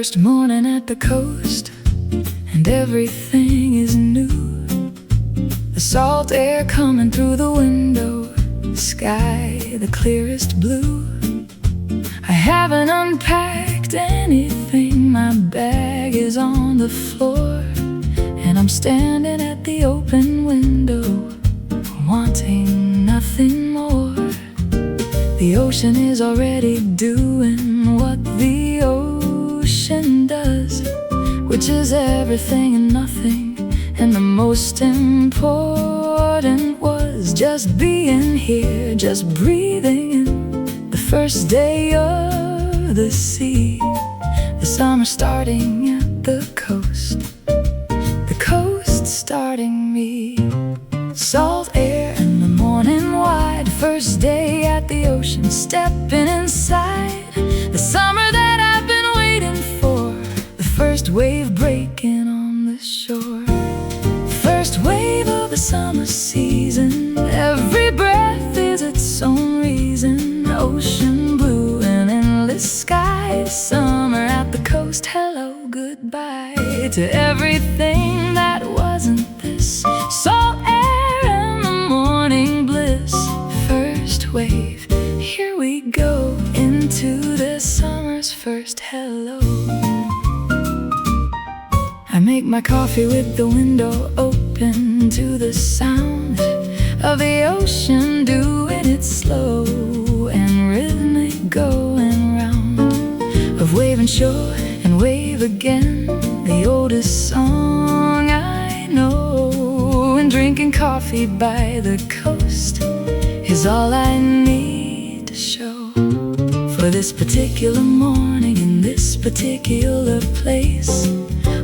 first morning at the coast, and everything is new. The salt air coming through the window, the sky the clearest blue. I haven't unpacked anything, my bag is on the floor, and I'm standing at the open window, wanting nothing more. The ocean is already doing what the ocean does, which is everything and nothing, and the most important was just being here, just breathing in the first day of the sea. The summer starting at the coast, the coast starting me. Salt air and the morning wide, first day at the ocean, stepping inside. The summer that I've been waiting for, the first wave breaking on the shore. First wave of the summer season, every breath is its own reason. Ocean blue and endless sky, summer at the coast, hello, goodbye to everything that wasn't this. Salt air and the morning bliss, first wave, here we go into the summer's first hello. I make my coffee with the window open to the sound of the ocean doing its slow and rhythmic going round, of wave and shore and wave again, the oldest song I know. And drinking coffee by the coast is all I need to show for this particular morning in this particular place,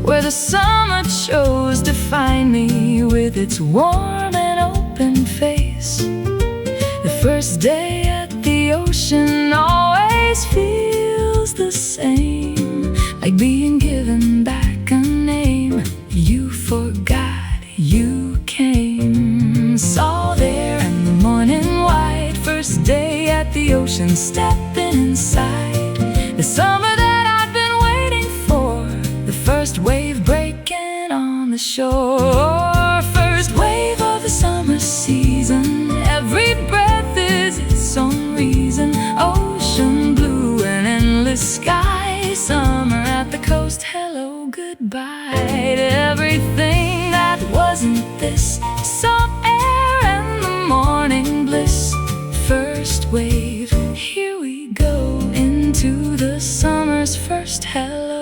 where the summer chose to find me with its warm and open face. The first day at the ocean always feels the same, like being given back a name you forgot you came. Salt air and the morning wide, first day at the ocean, stepping inside. The summer that I've been waiting for, the first wave breaking on the shore. First wave of the summer season, every breath is its own reason. Ocean blue and endless sky, summer at the coast, hello, goodbye to everything that wasn't this. Salt air and the morning bliss, first wave, here we go into the summer's first hello.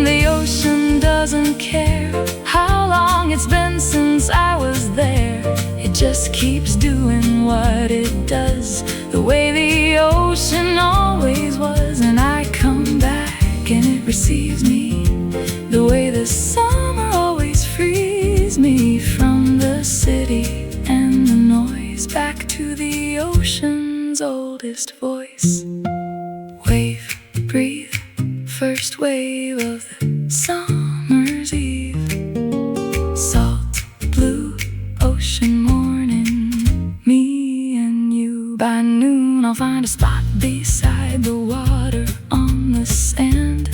The ocean doesn't care how long it's been since I was there, it just keeps doing what it does, the way the ocean always was. And I come back and it receives me, the way the summer always frees me from the city and the noise, back to the ocean's oldest voice. Wave, breathe, first wave of the summer's eve. Salt blue ocean morning, me and you. By noon I'll find a spot beside the water on the sand,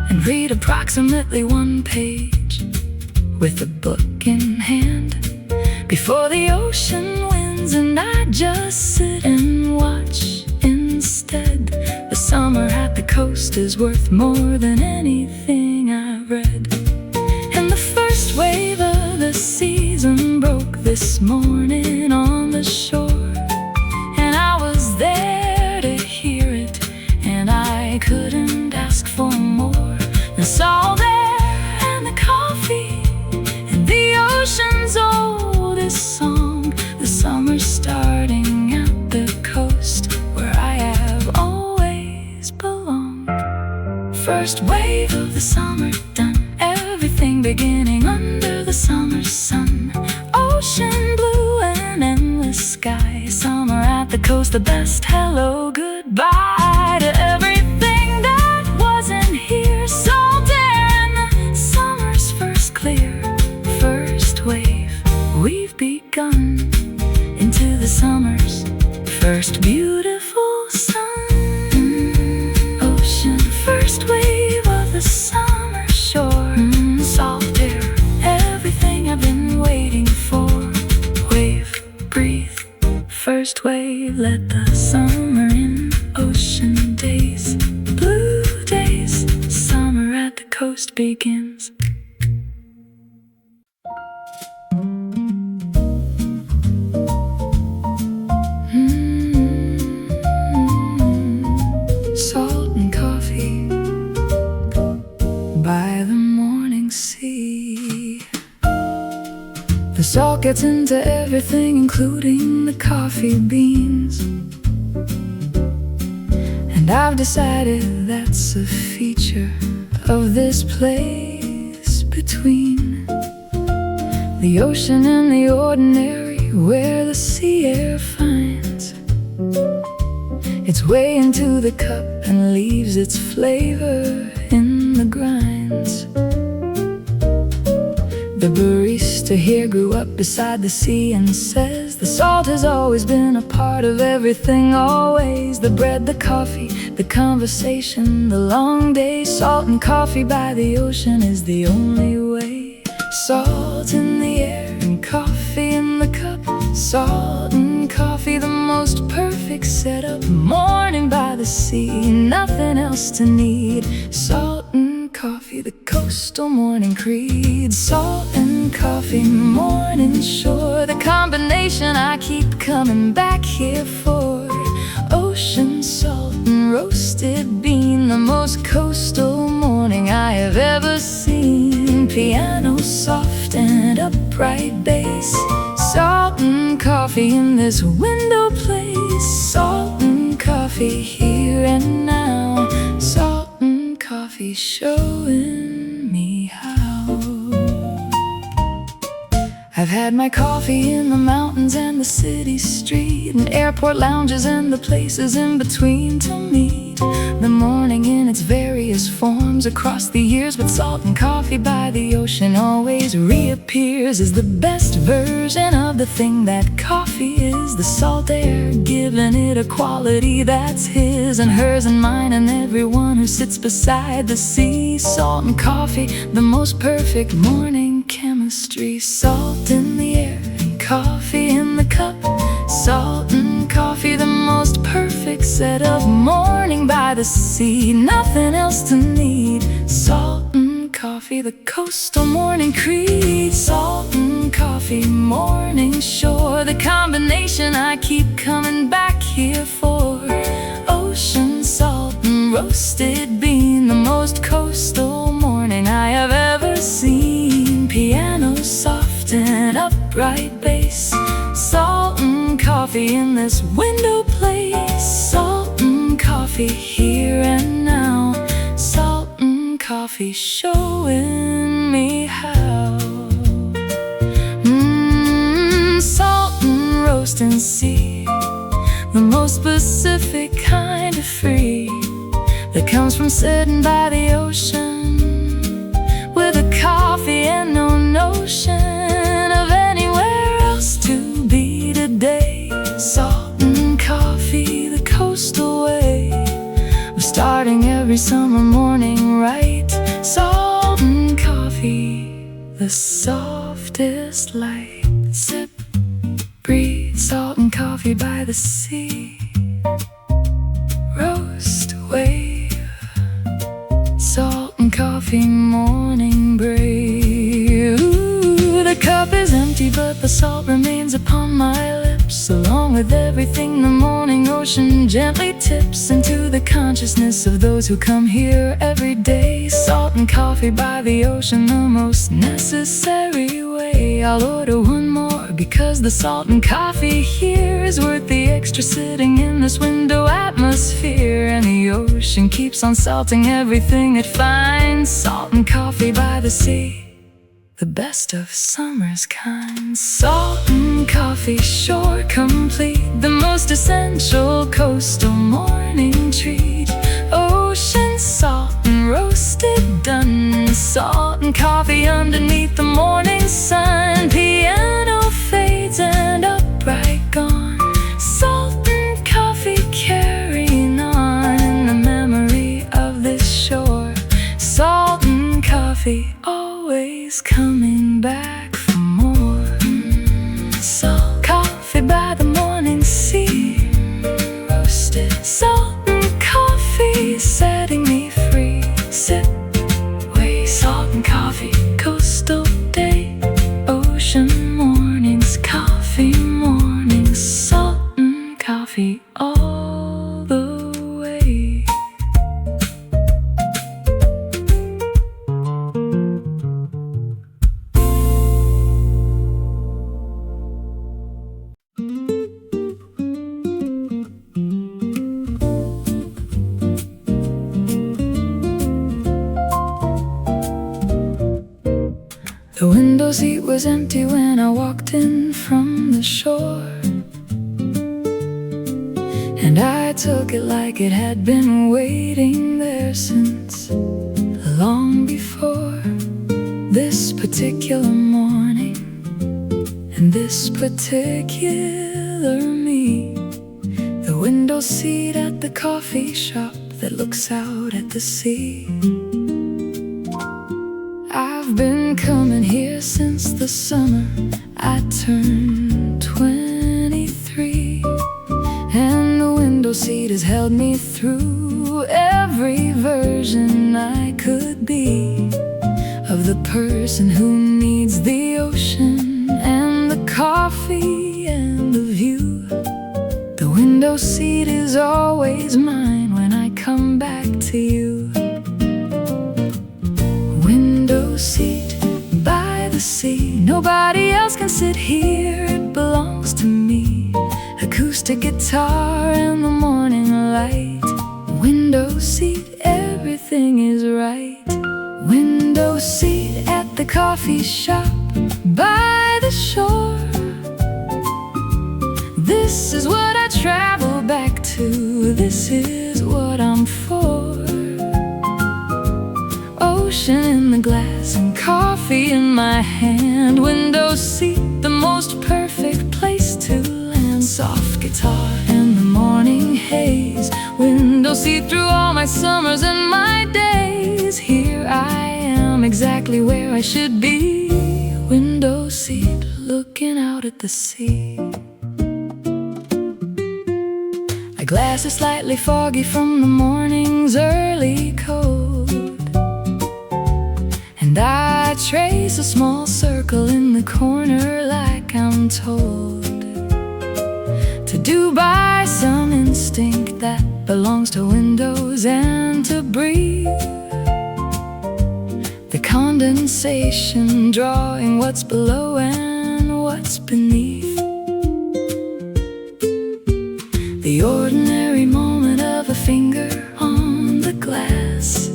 and read approximately one page with a book in hand, before the ocean wins and I just sit and watch instead. The summer at the coast is worth more than anything I've read, and the first wave of the season broke this morning on the shore, and I was there to hear it, and I couldn't ask for more. The salt air and the coffee and the ocean's oldest song, the summer starting at the coast, where I have always belonged. First wave of the summer done, everything beginning under the summer sun. Ocean blue and endless sky, summer at the coast, the best hello, goodbye to everything that wasn't here. Salt air and the summer's first clear, first wave, we've begun into the summer's first beautiful sun. just begins. Salt and coffee by the morning sea. The salt gets into everything, including the coffee beans. And I've decided that's a feature of this place between the ocean and the ordinary, where the sea air finds its way into the cup and leaves its flavor in the grinds. The barista here grew up beside the sea and says the salt has always been a part of everything, always. The bread, the coffee, the conversation, the long days. Salt and coffee by the ocean is the only way. Salt in the air and coffee in the cup. Salt and coffee, the most perfect setup. Morning by the sea, nothing else to need. Salt and coffee, the coastal morning creed. Salt and coffee, morning shore, the combination I keep coming back here for. Ocean salt and roasted bean, the most coastal morning I have ever seen. Piano soft and upright bass. Salt and coffee in this window place. Salt and coffee here and now. Salt and coffee showing me how. I've had my coffee in the mountains and the city street, and airport lounges and the places in between to meet the morning in its various forms across the years. But salt and coffee by the ocean always reappears as the best version of the thing that coffee is. The salt air, giving it a quality that's his and hers and mine and everyone who sits beside the sea. Salt and coffee, the most perfect morning chemistry. Salt in the air and coffee in the cup. Salt and coffee, the most perfect setup. Morning by the sea, nothing else to need. Salt and coffee, the coastal morning creed. Salt and coffee, morning shore, the combination I keep coming back here for. Ocean salt and roasted bean, the most coastal morning I have ever seen. Piano soft and upright bass. Salt and coffee in this window place. Salt and coffee here and now. Salt and coffee showing me how. Salt and roast and sea, the most specific kind of free that comes from sitting by the ocean with a coffee and no notion of anywhere else to be today. Salt and coffee, the coastal way of starting every summer morning right. Salt and coffee, the softest light. Sip, breathe, salt and coffee by the sea. Roast, wave, salt and coffee morning brew. The cup is empty but the salt remains upon my lips, along with everything the morning ocean gently tips into the consciousness of those who come here every day. Salt and coffee by the ocean, the most necessary way. I'll order one more because the salt and coffee here is worth the extra sitting in this window atmosphere. And the ocean keeps on salting everything it finds. Salt and coffee by the sea, the best of summer's kind. Salt and coffee, shore complete, the most essential coastal morning treat. Ocean salt and roasted done. Salt and coffee underneath the morning sun. Piano fades and upright gone. Salt and coffee carrying on in the memory of this shore. Salt and coffee always coming back for more. Salt, coffee by the morning sea. Roasted salt and coffee setting me free. Sip, wait, salt The window seat was empty when I walked in from the shore, and I took it like it had been waiting there since long before this particular morning and this particular me. The window seat at the coffee shop that looks out at the sea. I've been coming here since the summer I turned 23, and the window seat has held me through every version I could be of the person who needs the ocean and the coffee and the view. The window seat is always mine when I come back to you. Window seat by the sea, nobody else can sit here, it belongs to me. Acoustic guitar and the morning light. Window seat, everything is right. Window seat at the coffee shop by the shore. This is what I travel back to, this is what I'm for. Ocean in the glass and coffee in my hand. Window seat, the most perfect place to land. Soft guitar and the morning haze. Window seat through all my summers and my days. Here I am, exactly where I should be. Window seat, looking out at the sea. My glass is slightly foggy from the morning's early cold, and I trace a small circle in the corner like I'm told to do by some instinct that belongs to windows and to breathe. The condensation drawing what's below and what's beneath. The ordinary moment of a finger on the glass,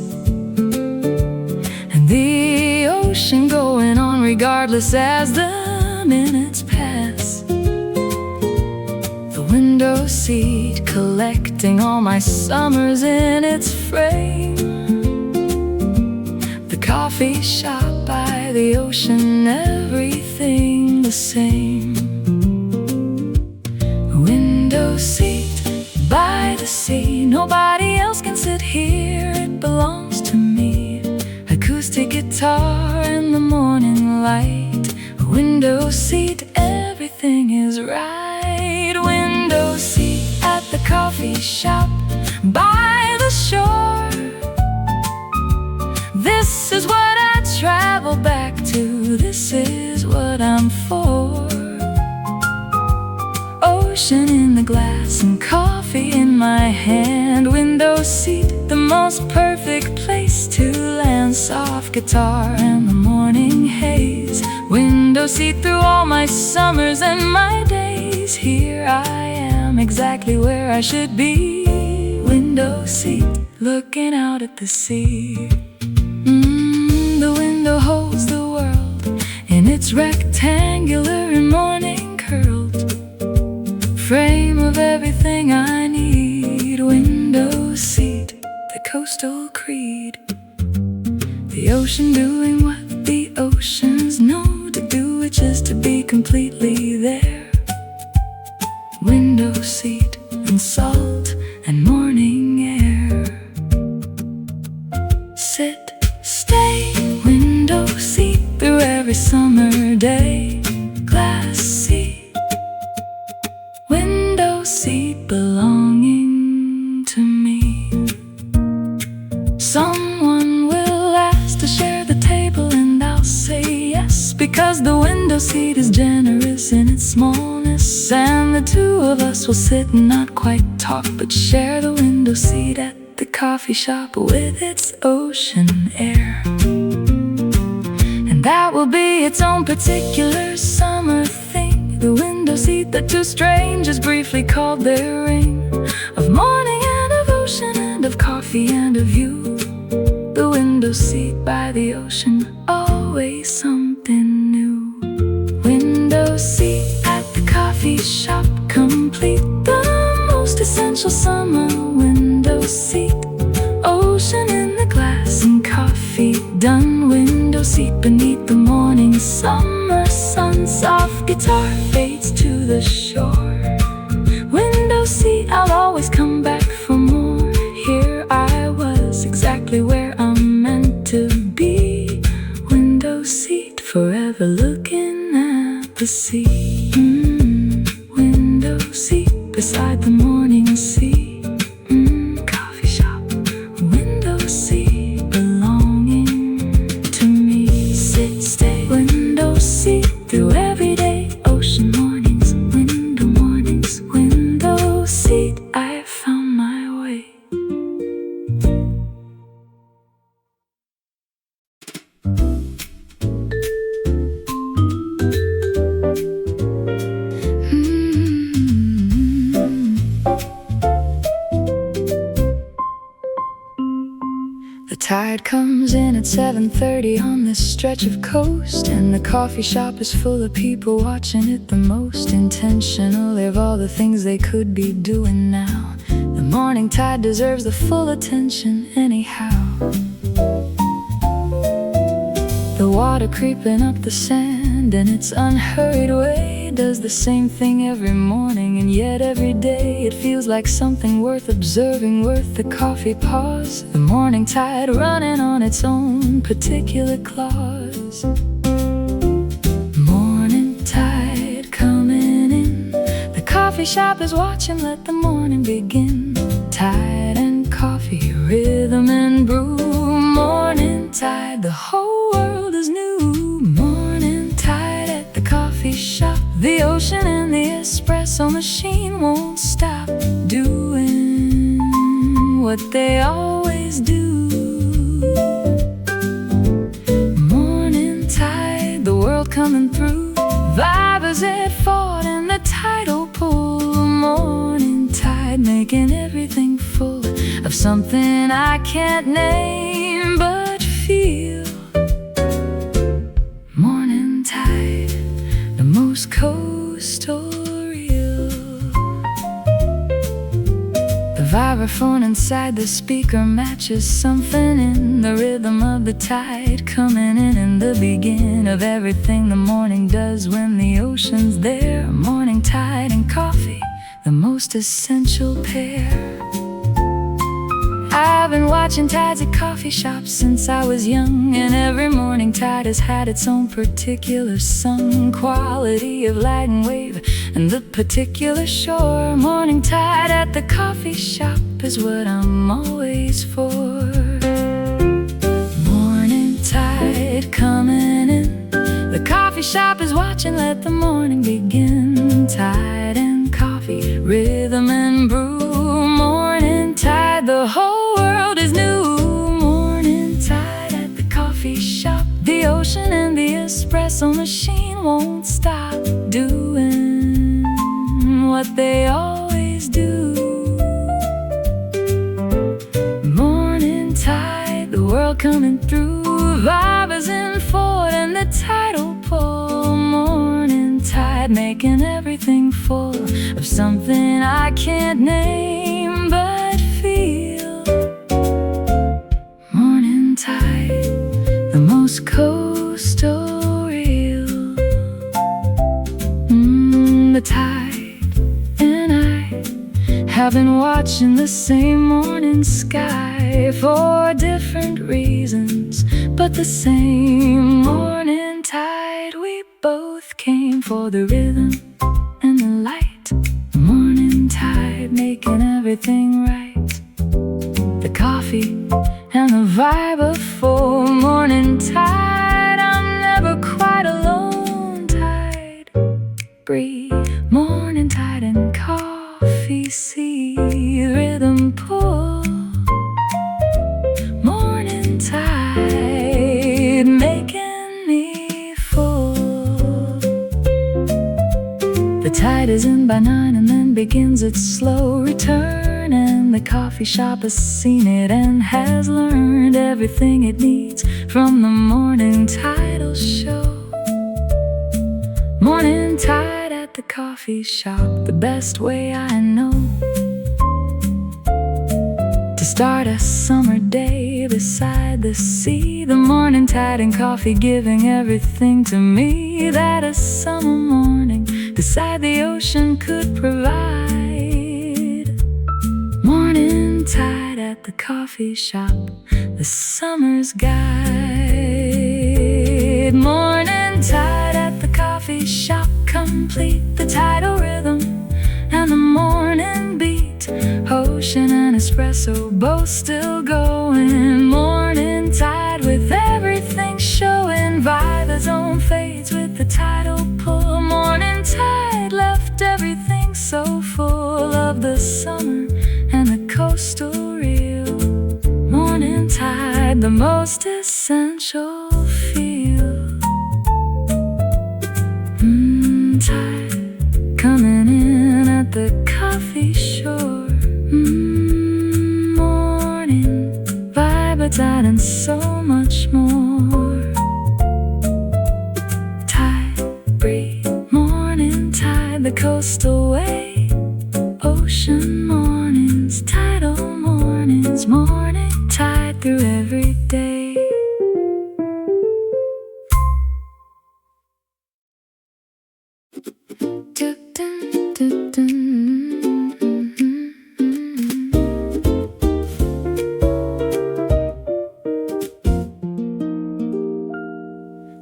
and the ocean going on regardless as the minutes pass. The window seat collecting all my summers in its frame. The coffee shop by the ocean, everything the same. Window seat by the sea, nobody else can sit here, it belongs to me. Acoustic guitar and the morning light. Window seat, everything is right. Window seat at the coffee shop by the shore. This is what I travel back to, this is what I'm for. Ocean in the glass and coffee in my hand. Window seat, the most perfect place to land. Soft guitar and the morning haze. Window seat through all my summers and my days. Here I am, exactly where I should be. Window seat, looking out at the sea. The window holds the world in its rectangular and morning curled frame of everything I need. Window seat, the coastal creed. The ocean doing what the oceans know to do, which is to be completely there. Window seat and salt and morning air. Sit, stay, window seat through every summer day. Glass seat, window seat belonging to me. Someone will ask to share the table and I'll say yes, because the window seat is generous in its smallness, and the two of us will sit and not quite talk, but share the window seat at the coffee shop with its ocean air. And that will be its own particular summer thing. The window seat that two strangers briefly called their ring, of morning and of ocean and of coffee and of you. The window seat by the ocean, always some something new. Window seat at the coffee shop, complete the most essential summer window seat. Ocean in the glass and coffee done. Window seat beneath the morning summer sun. Soft guitar fades to the shore. Window seat, I'll always come back for more. Here I was, exactly where I'm meant to be. Window seat, forever looking at the sea. Window seat, beside the morning sea. Coffee shop, window seat, belonging to me. Sit, stay, window seat, through every day. Ocean mornings, window seat, I found my way. The tide comes in at 7:30 on this stretch of coast, and the coffee shop is full of people watching it the most intentionally of all the things they could be doing now. The morning tide deserves the full attention anyhow. The water creeping up the sand in its unhurried way does the same thing every morning, and yet every day it feels like something worth observing, worth the coffee pause. The morning tide running on its own particular clause. Morning tide coming in, the coffee shop is watching, let the morning begin. Tide and coffee, rhythm and brew. Morning tide, the whole world is new. Morning tide at the coffee shop. The ocean and the espresso machine won't stop doing what they always do. Morning tide, the world coming through. Vibe as it fought in the tidal pull. Morning tide making everything full of something I can't name but feel. Morning tide, the most coastal real. The vibraphone inside the speaker matches something in the rhythm of the tide coming in the begin of everything the morning does when the ocean's there. Morning tide and coffee, the most essential pair. I've been watching tides at coffee shops since I was young, and every morning tide has had its own particular song, quality of light and wave, and the particular shore. Morning tide at the coffee shop is what I'm always for. Morning tide coming in, the coffee shop is watching, let the morning begin. Tide and coffee, rhythm and brew. Morning tide, the whole world is new. Morning tide at the coffee shop. The ocean and the espresso machine won't stop doing what they always do. Morning tide, the world coming through. Vibe is in forward and the tidal pull. Morning tide making everything full of something I can't name but feel. Morning tide, the most coastal real. The tide and I have been watching the same morning sky for different reasons, but the same morning tide. We both came for the rhythm and the light. Morning tide making everything right. The coffee and the vibe of full. Morning tide, I'm never quite alone. Tide, breathe. Morning tide and coffee, see rhythm pull. Morning tide making me full. The tide is in by 9 and then begins its slow return, and the coffee shop has seen it and has learned everything it needs from the morning tidal show. Morning tide at the coffee shop, the best way I know to start a summer day beside the sea. The morning tide and coffee giving everything to me that a summer morning beside the ocean could provide. Morning tide at the coffee shop, the summer's guide. Morning tide at the coffee shop, complete the tidal rhythm and the morning beat. Ocean and espresso both still going. Morning tide with everything showing. By the zone fades with the tidal pull. Morning tide left everything so full of the summer and the coastal real. Morning tide, the most essential feel. Tide coming in at the coffee shore. Morning vibe, tide and so much more. Tide, breathe, morning tide, the coastal way. Ocean mornings, tidal mornings, morning tide through every day.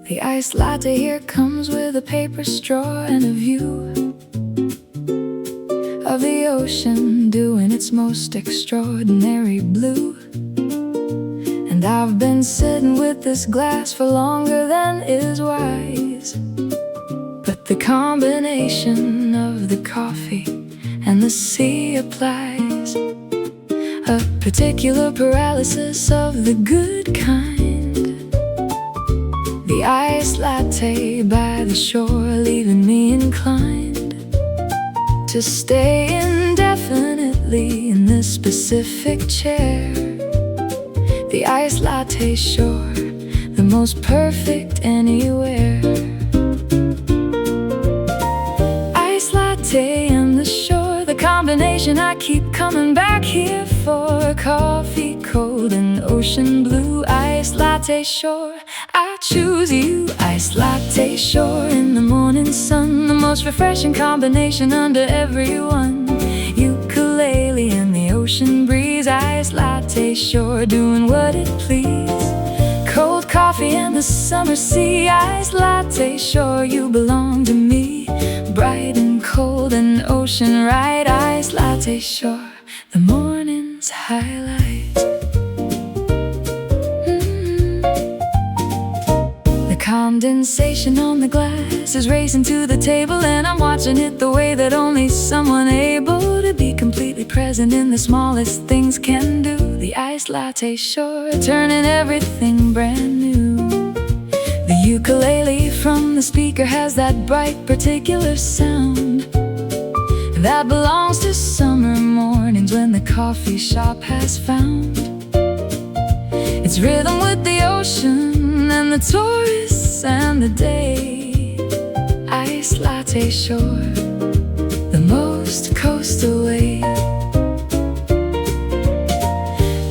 The iced latte here comes with a paper straw and a view of the ocean doing its most extraordinary blue. And I've been sitting with this glass for longer than is wise, but the combination of the coffee and the sea applies a particular paralysis of the good kind. The iced latte by the shore, leaving me inclined to stay indefinitely in this specific chair. The iced latte shore, the most perfect anywhere. Iced latte and the shore, the combination I keep coming back here for. Coffee cold and ocean blue. Iced latte shore, I choose you. Iced latte shore in the morning sun, the most refreshing combination under everyone. Ukulele and the ocean breeze. Iced latte shore, doing what it please. Cold coffee and the summer sea. Iced latte shore, you belong to me. Bright and cold and ocean right. Iced latte shore, the morning's highlight. Condensation on the glass is racing to the table, and I'm watching it the way that only someone able to be completely present in the smallest things can do. The iced latte shore, turning everything brand new. The ukulele from the speaker has that bright particular sound that belongs to summer mornings when the coffee shop has found its rhythm with the ocean and the tourists and the day. Iced latte shore, the most coastal way.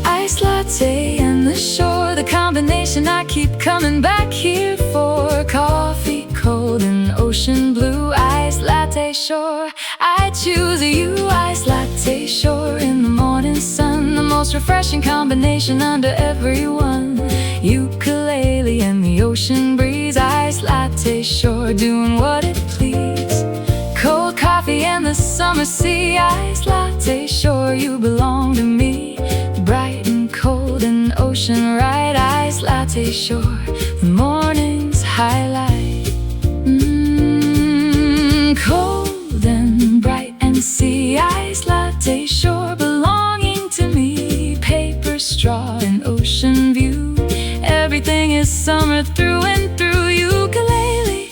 Iced latte and the shore, the combination I keep coming back here for. Coffee cold and ocean blue. Iced latte shore, I choose you. Iced latte shore in the morning sun, the most refreshing combination under everyone. Ukulele and the ocean breeze. Iced latte shore, doing what it please. Cold coffee and the summer sea. Iced latte shore, you belong to me. Bright and cold and ocean right. Iced latte shore, the morning's highlight. Cold and bright and sea. Iced latte shore, belonging to me. Paper straw and ocean view, everything is summer through and through. Ukulele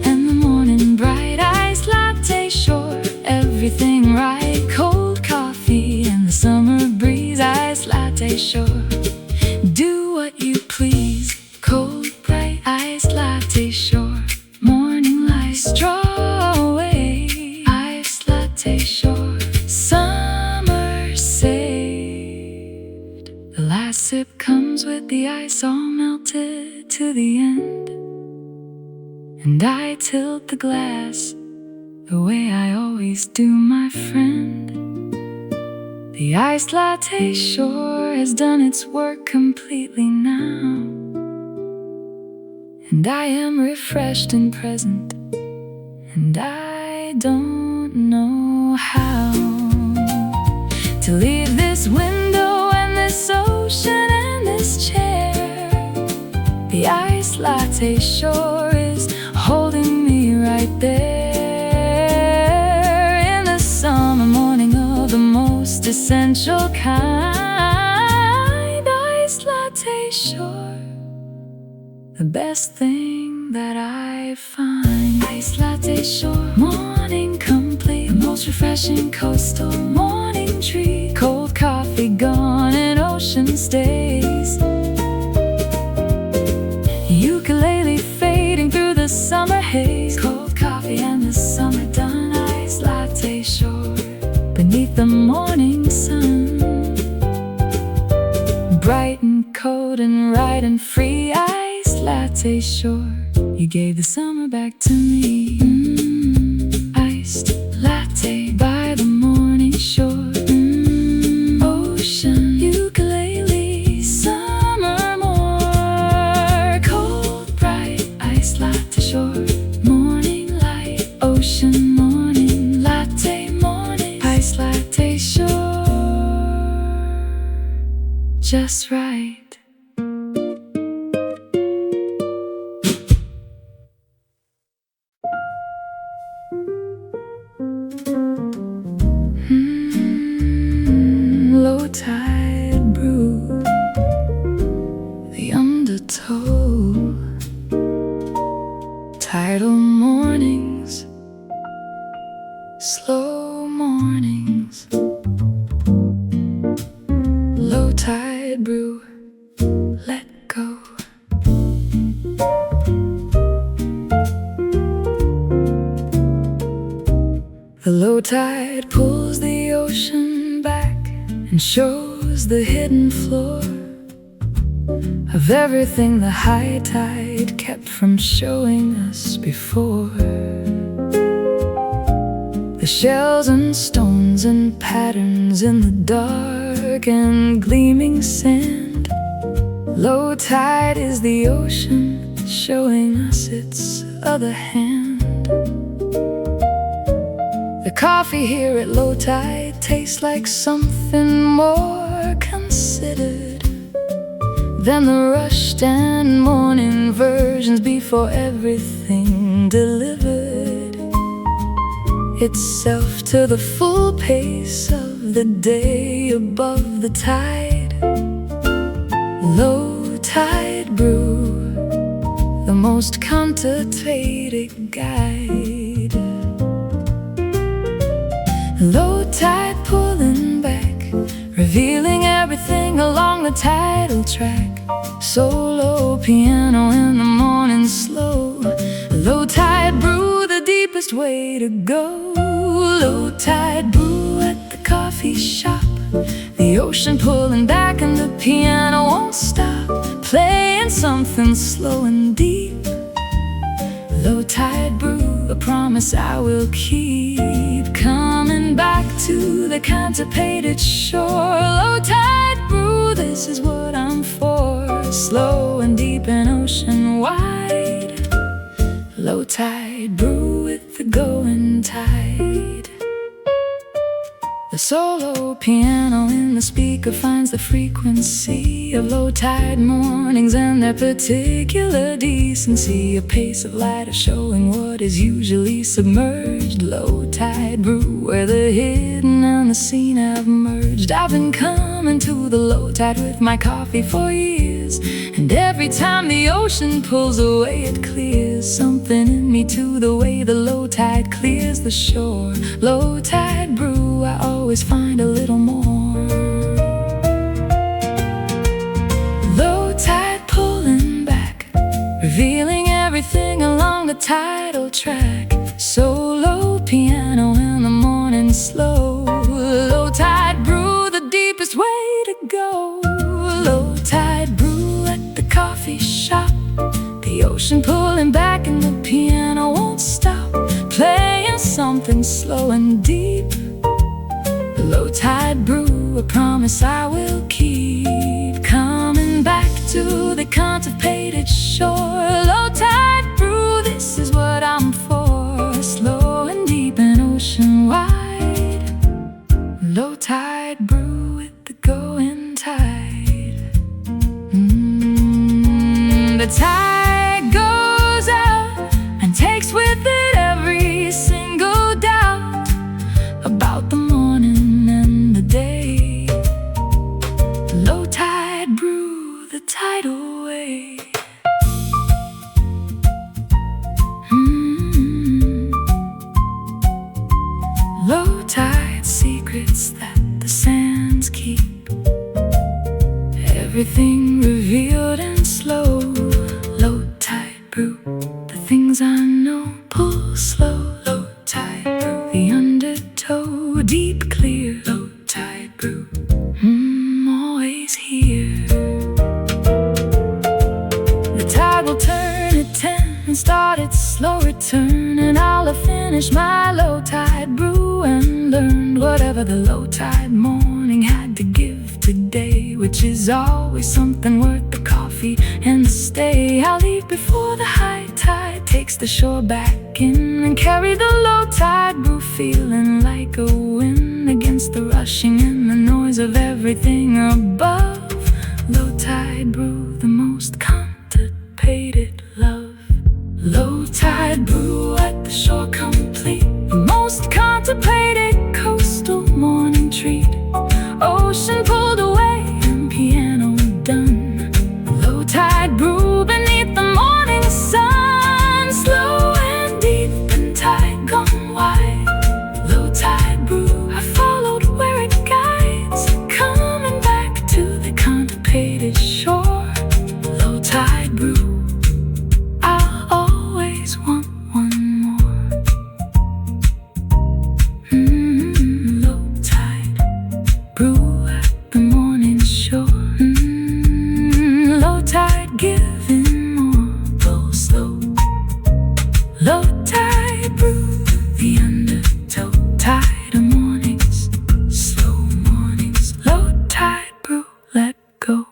and the morning bright. Iced latte shore, everything right. Cold coffee and the summer breeze. Iced latte shore, do what you please. Cold bright iced latte shore, morning light. Straw The last sip comes with the ice all melted to the end, and I tilt the glass the way I always do, my friend. The iced latte sure has done its work completely now, and I am refreshed and present, and I don't know how to leave this window and this ocean and this chair. The iced latte sure is holding me right there in the summer morning of the most essential kind. Iced latte sure the best thing that I find. Iced latte shore, morning complete, the most refreshing coastal morning treat. Cold coffee gone and ocean stays, ukulele fading through the summer haze. Cold coffee and the summer done. Iced latte shore beneath the morning sun, bright and cold and right and free. Iced latte shore, you gave the summer back to me. Iced latte by the morning shore. Ocean, ukulele, summer more. Cold, bright, iced latte shore. Morning light, ocean morning, latte morning. Iced latte shore, just right. Low tide brew, the undertow. Tidal mornings, slow mornings. Low tide brew, let go. The low tide pulls the ocean back and shows the hidden floor of everything the high tide kept from showing us before. The shells and stones and patterns in the dark and gleaming sand. Low tide is the ocean showing us its other hand. The coffee here at low tide tastes like something more considered than the rushed and morning versions before everything delivered itself to the full pace of the day above the tide. Low tide brew, the most contemplated guide. Low tide pulling back, revealing everything along the tidal track. Solo piano in the morning slow. Low tide brew, the deepest way to go. Low tide brew at the coffee shop. The ocean pulling back and the piano won't stop, playing something slow and deep. Low tide brew, a promise I will keep. Coming back to the contemplated shore. Low tide brew, this is what I'm for. Slow and deep and ocean wide. Low tide brew with the going tide. The solo piano in the speaker finds the frequency of low tide mornings and their particular decency. A pace of light showing what is usually submerged. Low tide brew, where the hidden and the seen have merged. I've been coming to the low tide with my coffee for years, and every time the ocean pulls away it clears something in me to the way the low tide clears the shore. Low tide brew, I always find a little more. Low tide pulling back, revealing everything along the tidal track. Solo piano in the morning slow. Low tide brew, the deepest way to go. the ocean pulling back and the piano won't stop playing something slow and deep. Low tide brew, a promise I will keep. Coming back to the contemplated shore. Low tide brew, this is what I'm for. Slow and deep and ocean wide. Low tide brew with the going tide. The tide goes out and takes with it every single doubt about the morning and the day. Low tide brew, the tidal wave. Low tide secrets that the sands keep. Everything revealed and slow. Low tide brew, the things I know pull slow. Low tide brew, the undertow deep clear. Low tide brew, always here. The tide will turn at 10 and start its slow return, and I'll have finished my low tide brew and learned whatever the low tide morning had to give today, which is always something worth the coffee and the stay. I'll leave before the high tide takes the shore back in, and carry the low tide brew feeling like a wind against the rushing and the noise of everything above. Low tide brew, the most contemplated love. Low tide brew at the shore complete, the most contemplated coastal morning treat. Ocean pulled away and piano done. Low tide brew beneath the morning sun. Slow and deep and tide gone wide. Low tide brew, I followed where it guides, coming back to the contemplated shore. Low tide brew, I'll always want one more. Low tide brew at the morning shore. Low tide giving more. Go slow. Low tide brew, the undertow. Tide of mornings, slow mornings. Low tide brew, let go.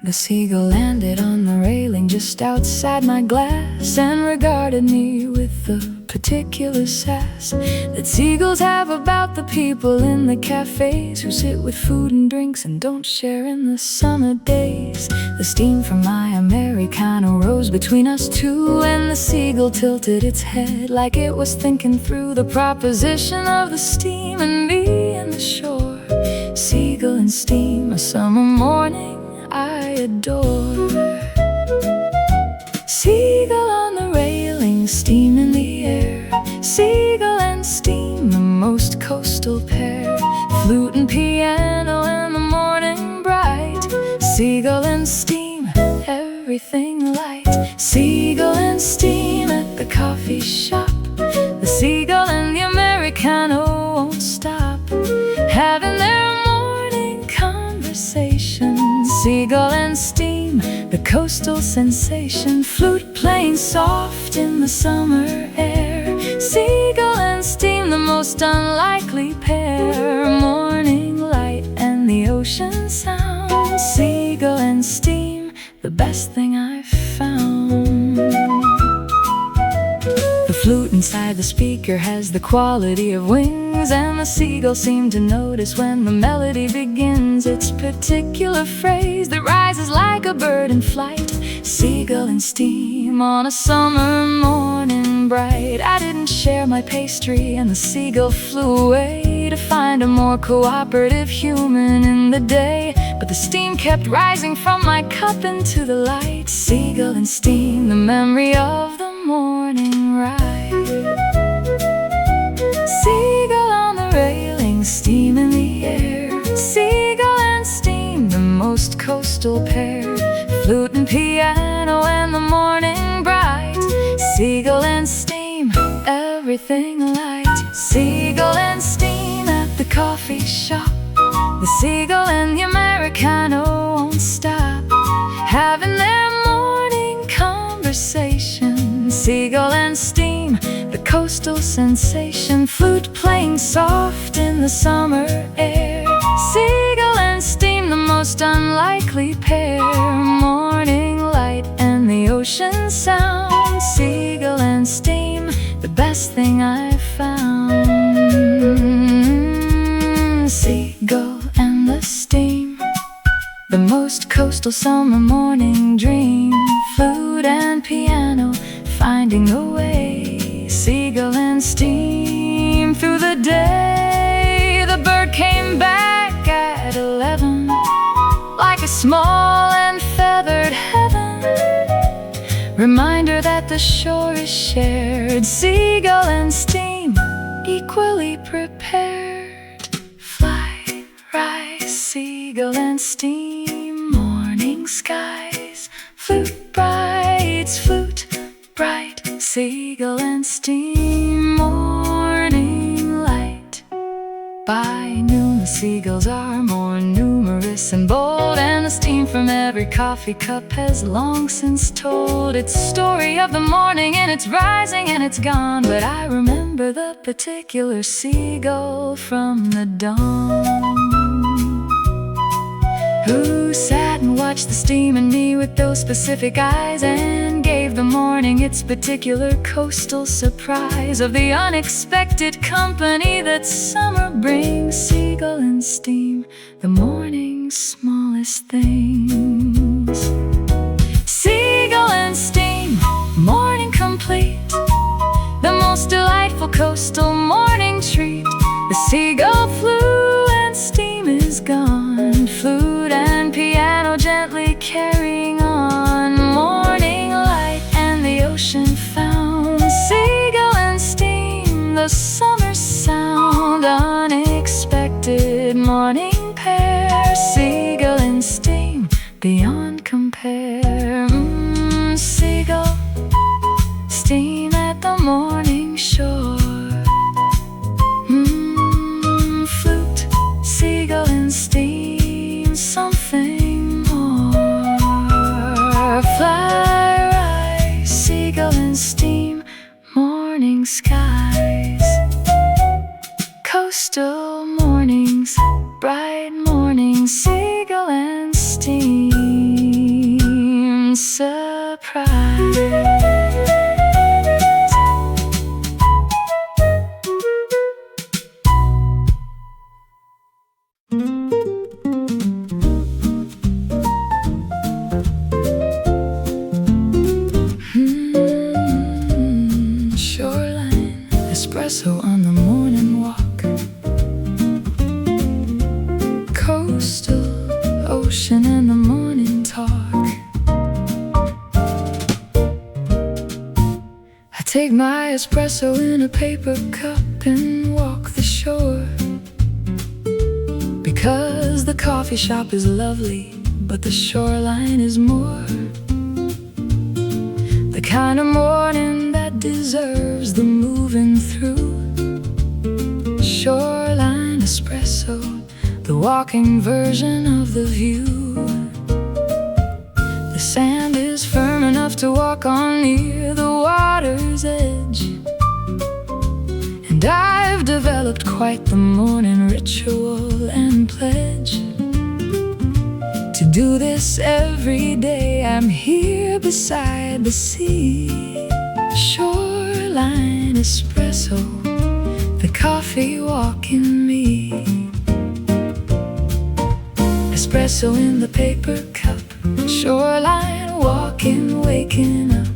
The seagull landed on the railing just outside my glass and regarded me with the particular sass that seagulls have about the people in the cafes who sit with food and drinks and don't share in the summer days. The steam from my Americano rose between us two, and the seagull tilted its head like it was thinking through the proposition of the steam and me and the shore. Seagull and steam, a summer morning I adore. Seagull on the railing, steam in the air. Seagull and steam, the most coastal pair. Flute and piano in the morning bright. Seagull and steam, everything light. Seagull and steam at the coffee shop. The seagull and the Americano won't stop having their morning conversation. Seagull and steam, the coastal sensation. Flute playing soft in the summer air. Seagull and steam, the most unlikely pair. Morning light and the ocean sound. Seagull and steam, the best thing I've found. The flute inside the speaker has the quality of wings, and the seagull seemed to notice when the melody begins its particular phrase that rises like a bird in flight. Seagull and steam on a summer morning bright. I didn't share my pastry, and the seagull flew away to find a more cooperative human in the day. But the steam kept rising from my cup into the light. Seagull and steam, the memory of the morning ride. Seagull on the railing, steam in the air. Seagull and steam, the most coastal pair. Flute and piano and the morning bright. seagull and steam, everything light. Seagull and steam at the coffee shop. The seagull and the Americano won't stop, having their morning conversation. Seagull and steam, the coastal sensation. Flute playing soft in the summer air. Seagull and steam, the most unlikely pair. Morning light and the ocean sound. Seagull and steam, the best thing I've found. Seagull and the steam, the most coastal summer morning dream. Flute and piano finding a way. Seagull and steam through the day. The bird came back at 11, like a small and feathered heaven. Reminder that the shore is shared. Seagull and steam, equally prepared. Fly, rise, seagull and steam. Morning skies, flute bright, flute bright. Seagull and steam, morning light. By noon the seagulls are more numerous and bold, and the steam from every coffee cup has long since told its story of the morning, and it's rising and it's gone. But I remember the particular seagull from the dawn, who sat and watched the steam and me with those specific eyes, and gave the morning its particular coastal surprise of the unexpected company that summer brings. Seagull and steam, the morning's smallest things. Seagull and steam, morning complete, the most delightful coastal morning treat. The seagull flew and steam is gone. Flute and piano gently carrying on. Morning light and the ocean found. Seagull and steam, the summer sound. Unexpected morning pair. Seagull and steam, beyond compare. Seagull, steam at the morning shore. Flute, seagull and steam, something more. Fly, rise, seagull and steam, morning skies. Coastal mornings, bright mornings, seagull and steam, surprise. Shoreline, espresso on the morning walk. Coastal, ocean and the morning talk. I take my espresso in a paper cup and walk the shore, because the coffee shop is lovely, but the shoreline is more. The kind of morning that deserves the moving through. Shoreline espresso, the walking version of the view. The sand is firm enough to walk on near the water's edge, and I've developed quite the morning ritual and pledge to do this every day. I'm here beside the sea. Shoreline espresso, the coffee walking me. Espresso in the paper cup. Shoreline walking, waking up.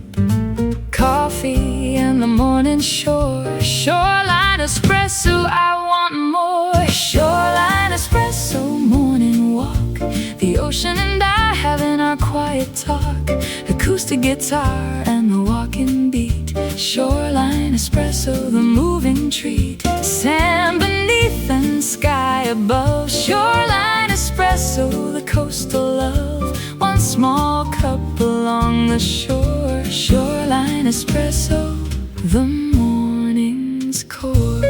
Coffee and the morning shore. Shoreline espresso, I want more. Shoreline espresso, morning walk. The ocean and I having our quiet talk. Acoustic guitar and the walking beat. Shoreline espresso, the moving treat. Sand beneath and sky above. Shoreline espresso, the coastal love. One small cup along the shore. Shoreline espresso, the morning's core.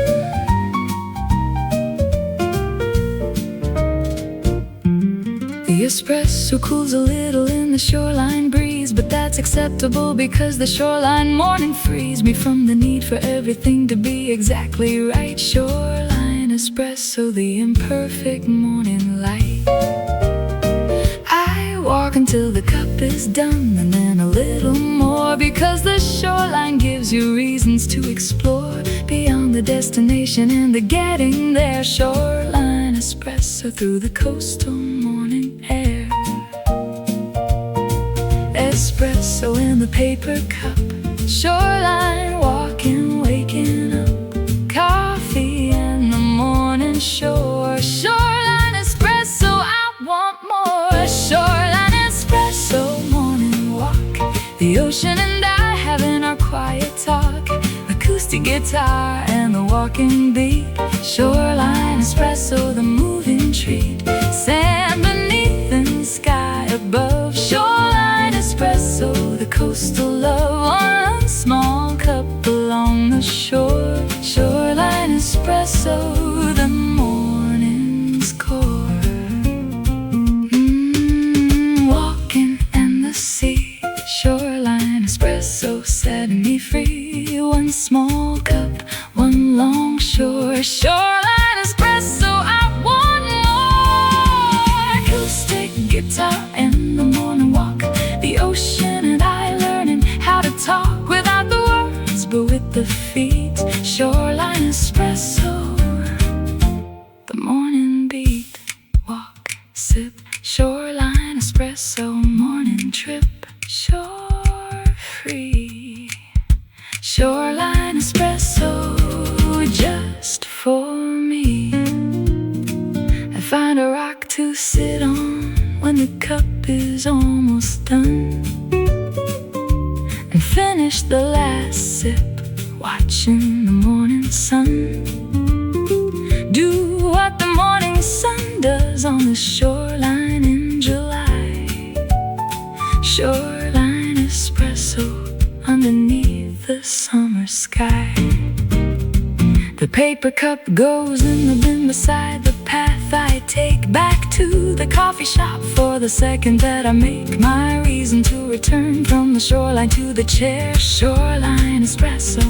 The espresso cools a little in the shoreline breeze, but that's acceptable because the shoreline morning frees me from the need for everything to be exactly right. Shoreline espresso, the imperfect morning light. I walk until the cup is done, and then a little more, because the shoreline gives you reasons to explore beyond the destination and the getting there. Shoreline espresso through the coastal morning air. Espresso in the paper cup. Shoreline walking, waking up. Coffee and the morning shore. Shoreline espresso, I want more. Shoreline espresso, morning walk. The ocean and I having our quiet talk. Acoustic guitar and the walking beat. Shoreline espresso, the moving treat. Sand beneath and sky above. Shoreline espresso, the coastal love. One small cup along the shore. Shoreline espresso, the morning's core. Walking in the sea. Shoreline espresso setting me free. One small cup, one long shore. Shoreline espresso, I want more. Acoustic guitar and the morning walk. The ocean and I learning how to talk without the words but with the feet. Shoreline espresso, the morning beat. Walk, sip, shoreline espresso, morning trip. Shore free. Shoreline espresso, just for me. I find a rock to sit on when the cup is almost done, and finish the last sip, watching the morning sun do what the morning sun does on the shoreline in July. Shoreline espresso underneath the summer sky. The paper cup goes in the bin beside the path I take back to the coffee shop for the second that I make my reason to return from the shoreline to the chair. Shoreline espresso,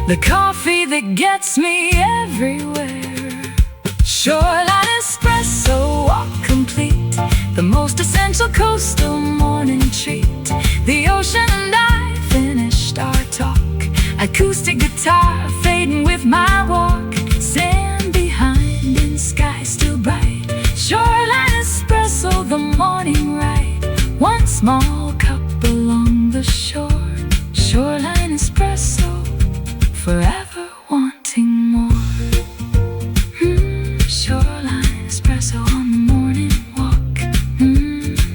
the coffee that gets me everywhere. Shoreline espresso, walk complete, the most essential coastal morning treat. The ocean and I finished our talk. Acoustic guitar fading with my walk. Sand behind and sky still bright. Shoreline espresso, the morning ride. One small cup along the shore. Shoreline espresso, forever wanting more. Shoreline espresso on the morning walk.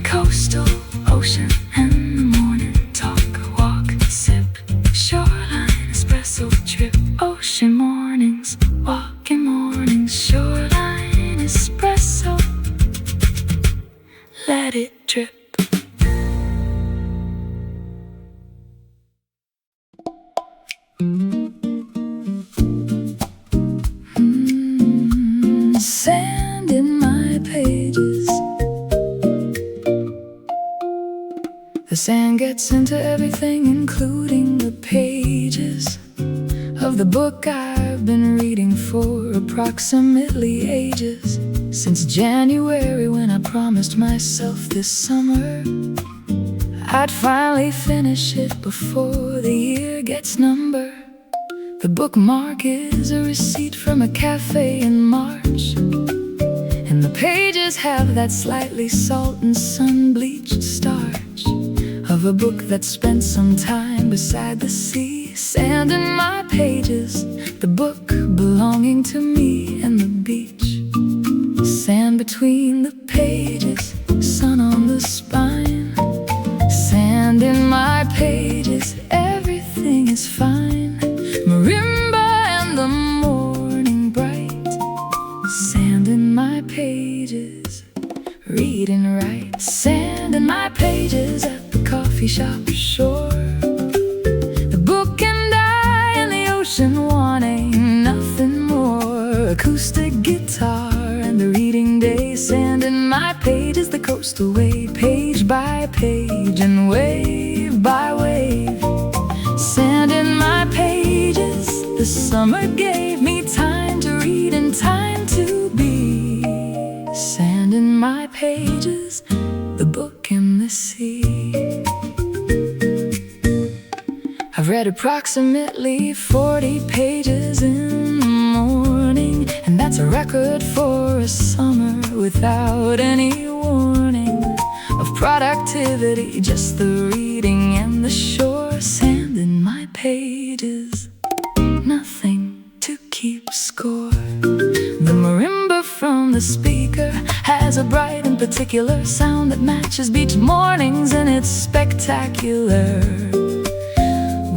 Coastal, ocean and the morning talk. Walk, sip, shoreline espresso trip. Ocean mornings, walking mornings. Shoreline espresso, let it drip. Sand in my pages. The sand gets into everything, including the pages of the book I've been reading for approximately ages. Since January, when I promised myself this summer I'd finally finish it before the year gets numbered. The bookmark is a receipt from a cafe in March, and the pages have that slightly salt and sun-bleached starch of a book that spent some time beside the sea. Sand in my pages, the book belonging to me and the beach. Sand between the pages, sun on the spine. Sand in my pages, everything is fine. Marimba and the morning bright. Sand in my pages, read and write. Sand in my pages at the coffee coffee shop shore. The book and I and the ocean wanting nothing more. Acoustic guitar and the reading day. Sand in my pages, the coastal way. Page by page and wave by wave. Sand in my pages, the summer gave me time to read and time to be. Sand in my pages, the book and the sea. I've read approximately 40 pages in the morning, and that's a record for a summer without any warning of productivity, just the reading and the shore. Sand in my pages, nothing to keep score. The marimba from the speaker has a bright and particular sound that matches beach mornings in its spectacular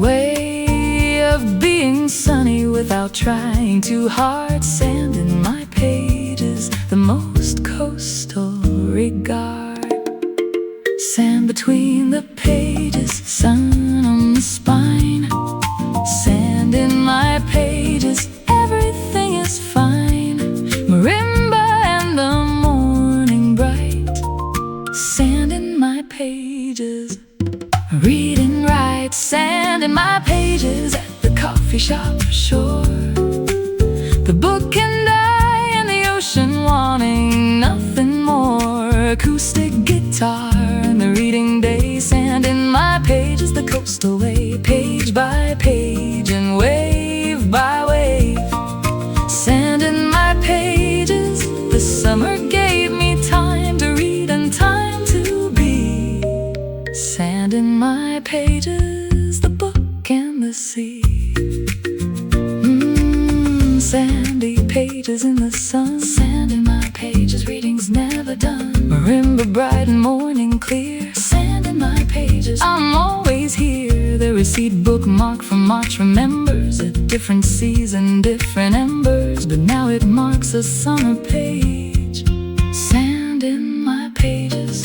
way of being sunny without trying too hard. Sand in my pages, the most coastal regard. Sand between the pages, sun on the spine. Sand in my pages, everything is fine. Marimba and the morning bright. Sand in my pages, read and write. Sand in my pages at the coffee shop shore. The book and I and the ocean wanting nothing more. Acoustic guitar and the reading day. Sand in my pages, the coastal way. Page by page and wave by wave. Sand in my pages, the summer gave me time to read and time to be. Sand in my pages, the book and the sea. Sandy pages in the sun. Sand in my pages, reading's never done. Marimba bright and morning clear. Sand in my pages, I'm always here. The receipt bookmark from March remembers a different season, different embers, but now it marks a summer page. Sand in my pages,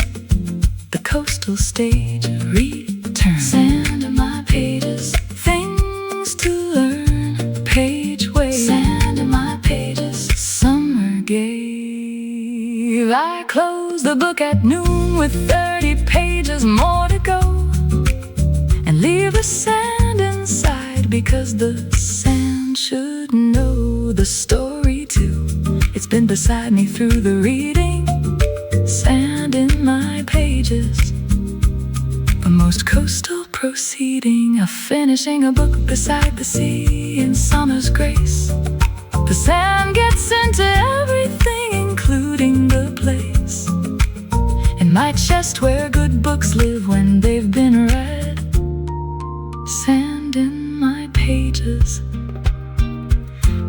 the coastal stage return. Sand in my pages, things to learn, page way. Sand in my pages, summer gave. I close the book at noon with 30 pages more to go, and leave the sand inside because the sand should know the story too. It's been beside me through the reading. Sand in my pages, the most coastal proceeding of finishing a book beside the sea in summer's grace. The sand gets into everything, including the place in my chest where good books live when they've been read. Sand in my pages,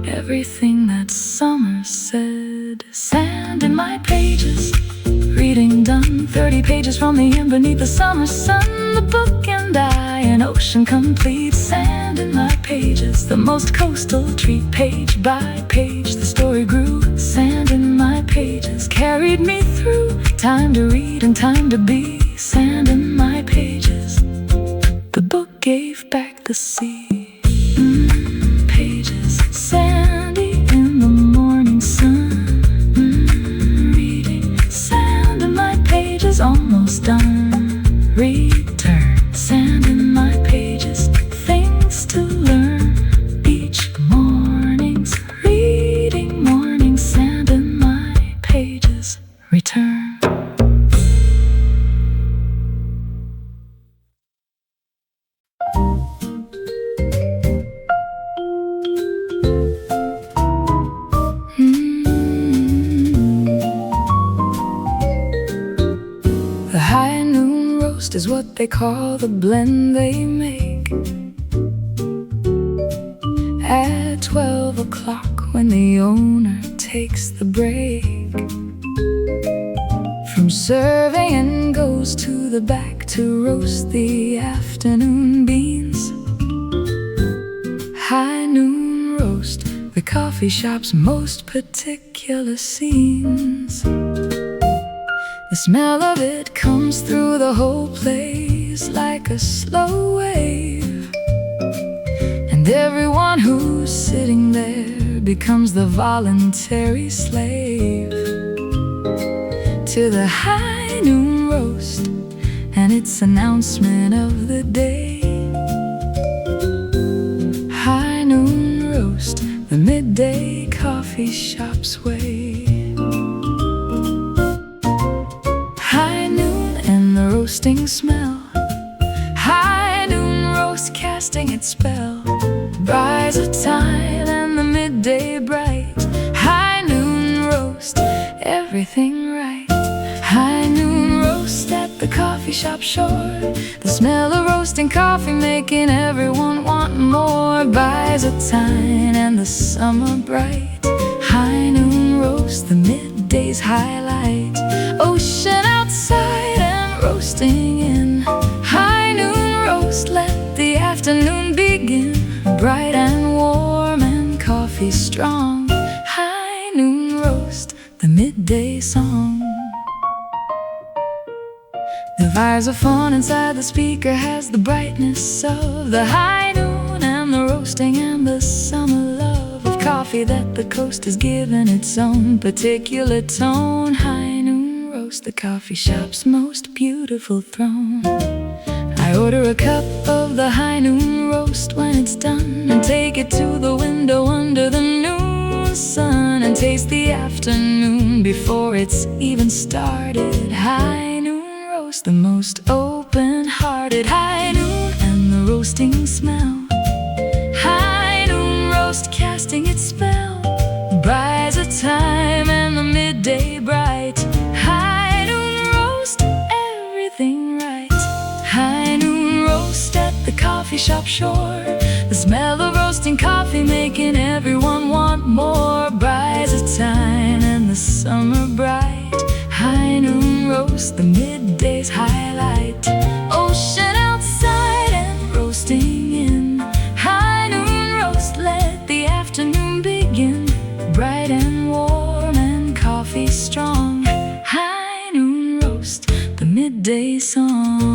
everything that summer said. Sand in my pages, reading done. 30 pages from the end beneath the summer sun. The book and I, an ocean complete. Sand in my pages, the most coastal treat. Page by page the story grew. Sand in my pages carried me through. Time to read and time to be. Sand in my pages, the book gave back the sea. Pages, sandy in the morning sun. Reading, sand in my pages, almost done. Return, sand in my pages, things to learn. Each morning's reading morning. Sand in my pages, return. The high noon roast is what they call the blend they make at 12 o'clock when the owner takes the break from serving and goes to the back to roast the afternoon beans. High noon roast, the coffee shop's most particular scenes. The smell of it comes through the whole place. breeze like a slow wave, and everyone who's sitting there becomes the voluntary slave to the high noon roast and its announcement of the day. High noon roast, the midday coffee shop's way. High noon and the roasting smell, high noon roast casting its spell. Rise of time and the midday bright, high noon roast, everything right. High noon roast at the coffee shop shore, the smell of roasting coffee making everyone want more. Byzantine and the summer bright, high noon roast, the midday's highlight. Ocean outside and roasting in, high noon roast, let the afternoon begin. Bright and warm and coffee strong, high noon roast, the midday song. The fires of fun inside the speaker has the brightness of the high noon and the roasting and the summer love of coffee that the coast has given its own particular tone. High noon roast, the coffee shop's most beautiful throne. I order a cup of the high noon roast when it's done, and take it to the window under the noon sun, and taste the afternoon before it's even started. High noon roast, the most open-hearted. High noon and the roasting smell, high noon roast casting its spell. Brides of time and the midday bright, high noon roast, everything right. High noon roast at the coffee shop shore, the smell of roasting coffee making everyone want more. Brides of time and the summer bright, high noon roast, the midday's highlight. Ocean outside and roasting in, high noon roast, let the afternoon begin. Bright and warm and coffee strong, high noon roast, the midday song.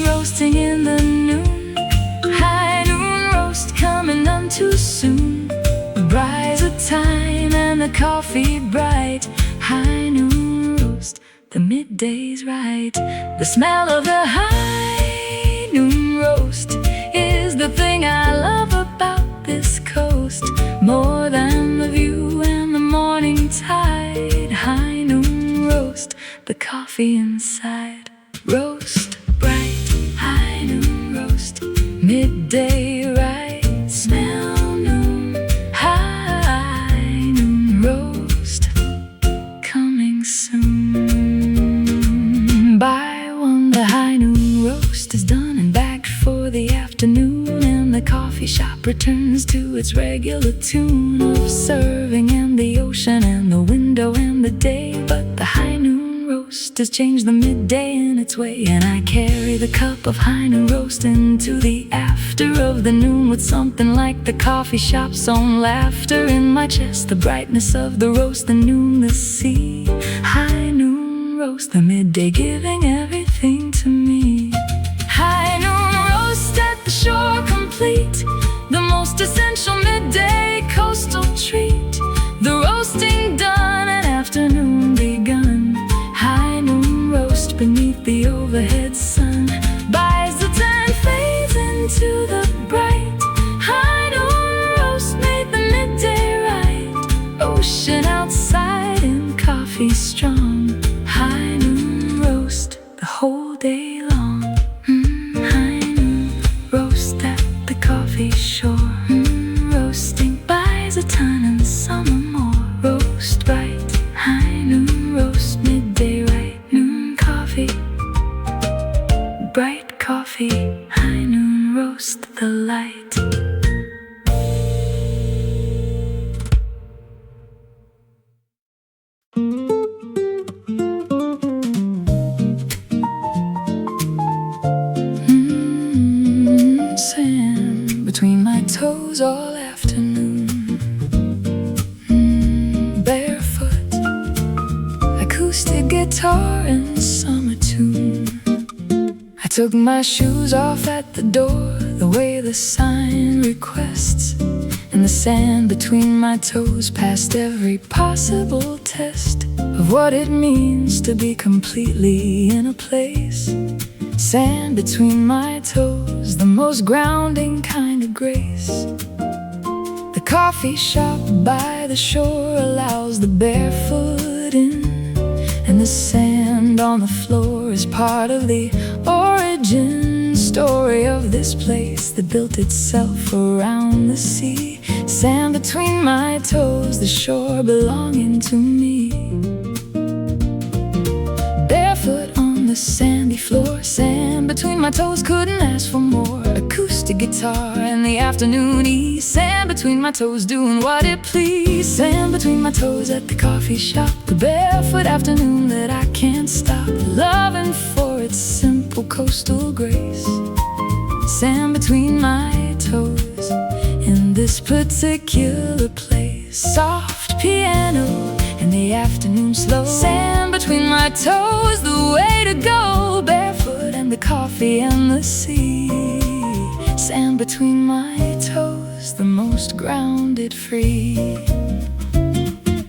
Roasting in the noon, high noon roast, coming none too soon. Rise of time and the coffee bright, high noon roast, the midday's right. The smell of the high noon roast is the thing I love about this coast, more than the view and the morning tide. High noon roast, the coffee inside. Roast bright, high noon roast, midday right. Smell noon, high noon roast, coming soon. Buy one, the high noon roast is done and bagged for the afternoon, and the coffee shop returns to its regular tune of serving and the ocean and the window and the day. But the high noon roast has changed the midday in its way, and I carry the cup of high noon roast into the after of the noon with something like the coffee shop's own laughter in my chest. The brightness of the roast, the noon, the sea. High noon roast, the midday giving everything to me. High noon roast at the shore complete, the most essential midday coastal treat. The roasting done and afternoon begun. High noon roast beneath the overhead sun. Buys the time, fades into the bright. High noon roast made the midday right. Ocean outside and coffee strong. High noon roast the whole day long. High noon roast at the coffee shore. Roasting buys a ton and summer more. Roast bright, high noon roast, midday right. Noon coffee, bright coffee, high noon roast the light. Sand between my toes all afternoon. Barefoot, acoustic guitar and summer tune. took my shoes off at the door, the way the sign requests, and the sand between my toes passed every possible test of what it means to be completely in a place. Sand between my toes, the most grounding kind of grace. The coffee shop by the shore allows the barefoot in, and the sand on the floor is part of the origin story of this place that built itself around the sea. Sand between my toes, the shore belonging to me. Barefoot on the sandy floor, sand between my toes, couldn't ask for more. Acoustic guitar in the afternoon east, sand between my toes, doing what it pleased. Sand between my toes at the coffee shop, the barefoot afternoon that I can't stop loving for its simple coastal grace. Sand between my toes in this particular place. Soft piano in the afternoon slow. Sand between my toes, the way to go. Barefoot and the coffee and the sea. Sand between my toes, the most grounded, free.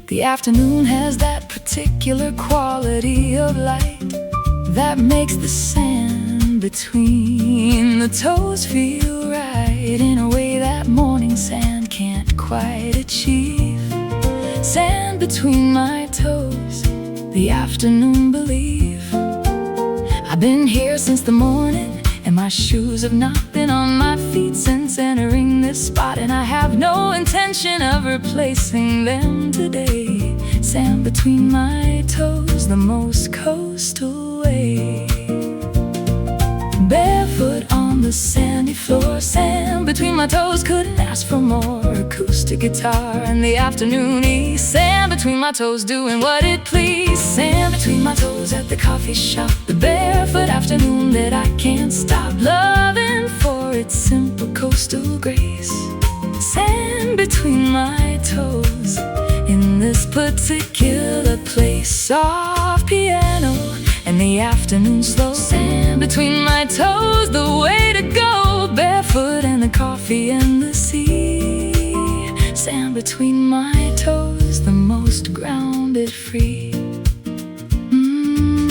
The afternoon has that particular quality of light that makes the sand between the toes feel right in a way that morning sand can't quite achieve. Sand between my toes, the afternoon believe. I've been here since the morning, and my shoes have not been on my feet since entering this spot, and I have no intention of replacing them today. Sand between my toes, the most coastal way. Barefoot on the sandy floor, sand between my toes, couldn't ask for more. Acoustic guitar in the afternoon east, sand between my toes, doing what it pleased. Sand between my toes at the coffee shop, the barefoot afternoon that I can't stop loving for its simple coastal grace. Sand between my toes in this particular place. Soft piano and the afternoon slow. Sand between my toes, the way to go. Barefoot and the coffee and the sea. Sand between my toes, the most grounded, free.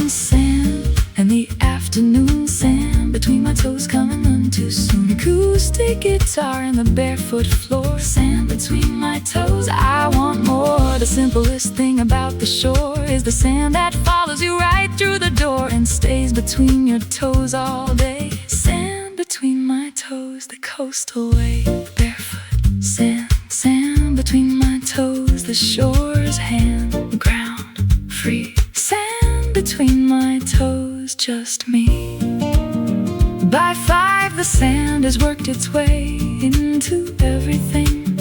Sand and the afternoon, sand between my toes, coming none too soon. Acoustic guitar and the barefoot floor. Sand between my toes, I want more. The simplest thing about the shore is the sand that follows you right through the door and stays between your toes all day. Sand between my toes, the coastal way. Barefoot, sand, sand between my toes, the shore's hand, ground, free. Sand between my toes, just me. By 5 the sand has worked its way into everything.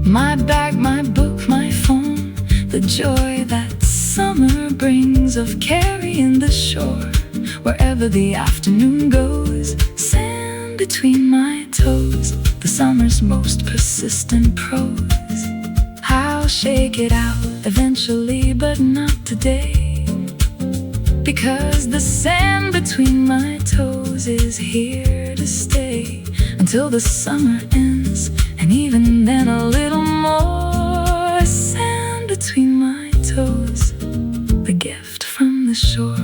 My bag, my book, my phone. The joy that summer brings of carrying the shore wherever the afternoon goes. Sand between my toes, the summer's most persistent prose. I'll shake it out eventually, but not today, because the sand between my toes is here to stay until the summer ends, and even then a little more. Sand between my toes, the gift from the shore.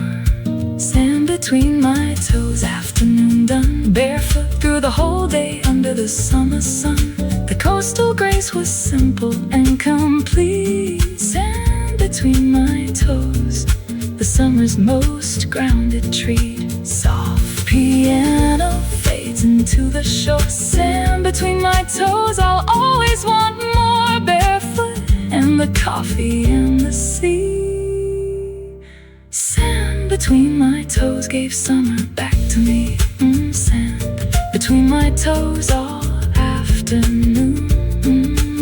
Sand between my toes, afternoon done. Barefoot through the whole day under the summer sun. The coastal grace was simple and complete. Sand between my toes, the summer's most grounded treat. Soft piano fades into the shore. Sand between my toes, I'll always want more. Barefoot and the coffee and the sea. Sand between my toes gave summer back to me. Sand between my toes all afternoon.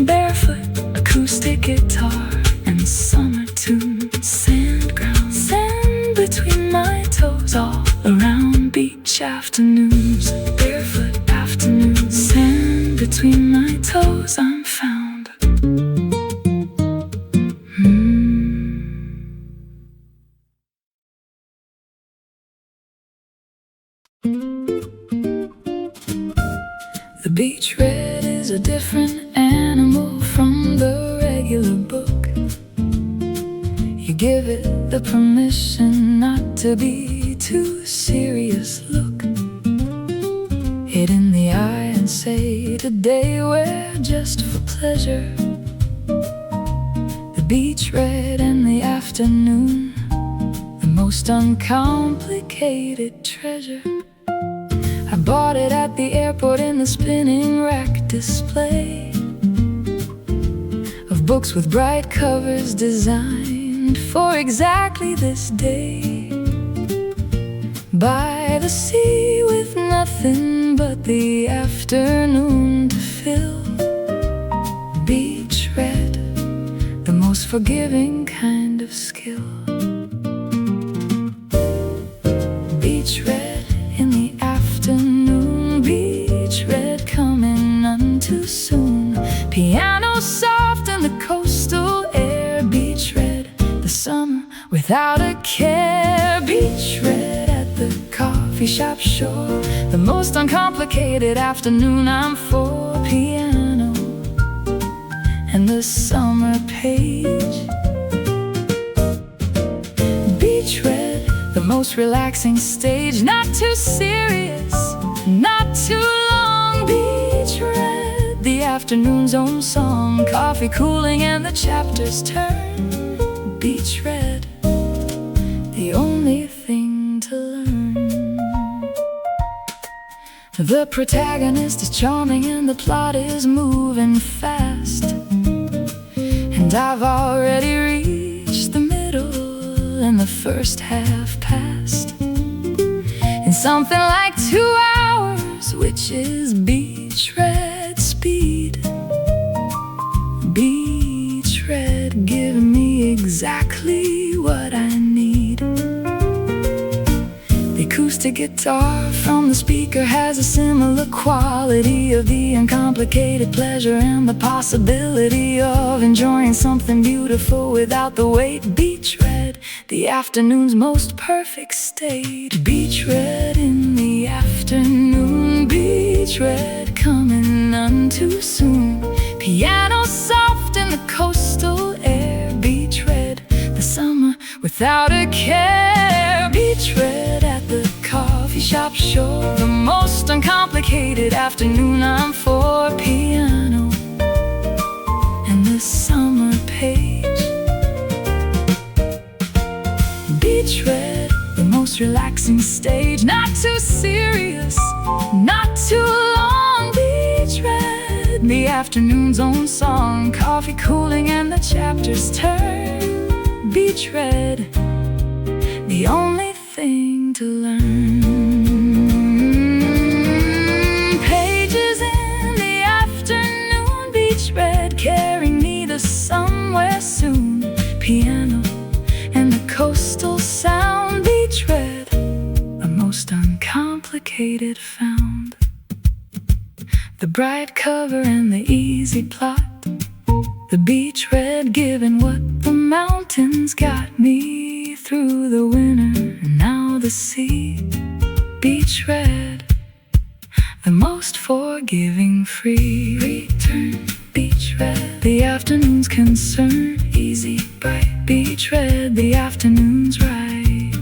Barefoot, acoustic guitar and summer tune. Sand ground, sand between my toes all around beach afternoons. Barefoot afternoons, sand between my toes, I'm found. Beach red is a different animal from the regular book. You give it the permission not to be too serious. Look it in the eye and say, today we're just for pleasure. The beach red in the afternoon, the most uncomplicated treasure. I bought it at the airport in the spinning rack display of books with bright covers designed for exactly this day. By the sea with nothing but the afternoon to fill. Beach red, the most forgiving kind of skill. Beach red in the afternoon, beach red coming none too soon. Piano soft in the coastal air, beach red, the summer without a care. Beach red at the coffee shop shore, the most uncomplicated afternoon. I'm for piano and the summer page. Beach red, the most relaxing stage, not too serious, not too long. Beach red, the afternoon's own song, coffee cooling and the chapters turn. Beach red, the only thing to learn. The protagonist is charming and the plot is moving fast, and I've already reached the middle and the first half passed in something like 2 hours, which is beach red speed. Beach red, give me exactly what I need. The acoustic guitar from the speaker has a similar quality of the uncomplicated pleasure and the possibility of enjoying something beautiful without the weight. Beach red, the afternoon's most perfect state. Beach red in the afternoon, beach red coming none too soon. Piano soft in the coastal air, beach red, the summer without a care. Beach red at the coffee shop shore, the most uncomplicated afternoon. I'm for piano and the summer page. Beach red, the most relaxing stage, not too serious, not too long. Beach red, the afternoon's own song, coffee cooling and the chapters turn. Beach red, the only thing to learn. Pages in the afternoon, beach red, carrying me to somewhere soon. Piano and the coastal sound, beach red, a most uncomplicated found. The bright cover and the easy plot, the beach red giving what the mountains got me through the winter. And now the sea, beach red, the most forgiving, free return. Beach red, the afternoon's concern, easy, bright. Beach red, the afternoon's right.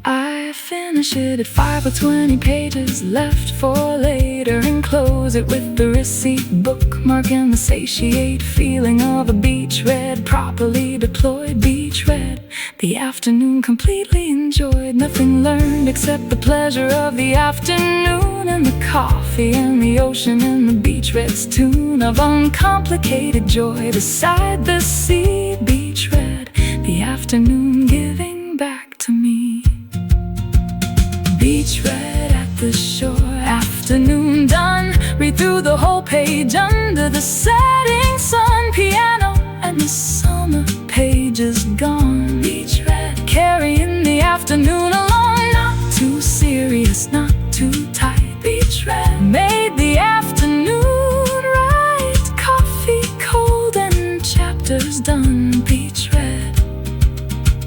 I finish it at 5 or 20 pages left for later, and close it with the receipt, bookmarking the satiate feeling of a beach red properly deployed. Beach red, the afternoon completely enjoyed, nothing learned except the pleasure of the afternoon and the coffee and the ocean and the beach red's tune of uncomplicated joy beside the sea. Beach red, the afternoon giving back to me. Beach red at the shore, afternoon done. Read through the whole page under the setting sun. Piano and the summer page is gone. Beach red, carrying the afternoon along, not too serious, not too tight. Beach red made the afternoon right, coffee cold and chapters done. Beach red,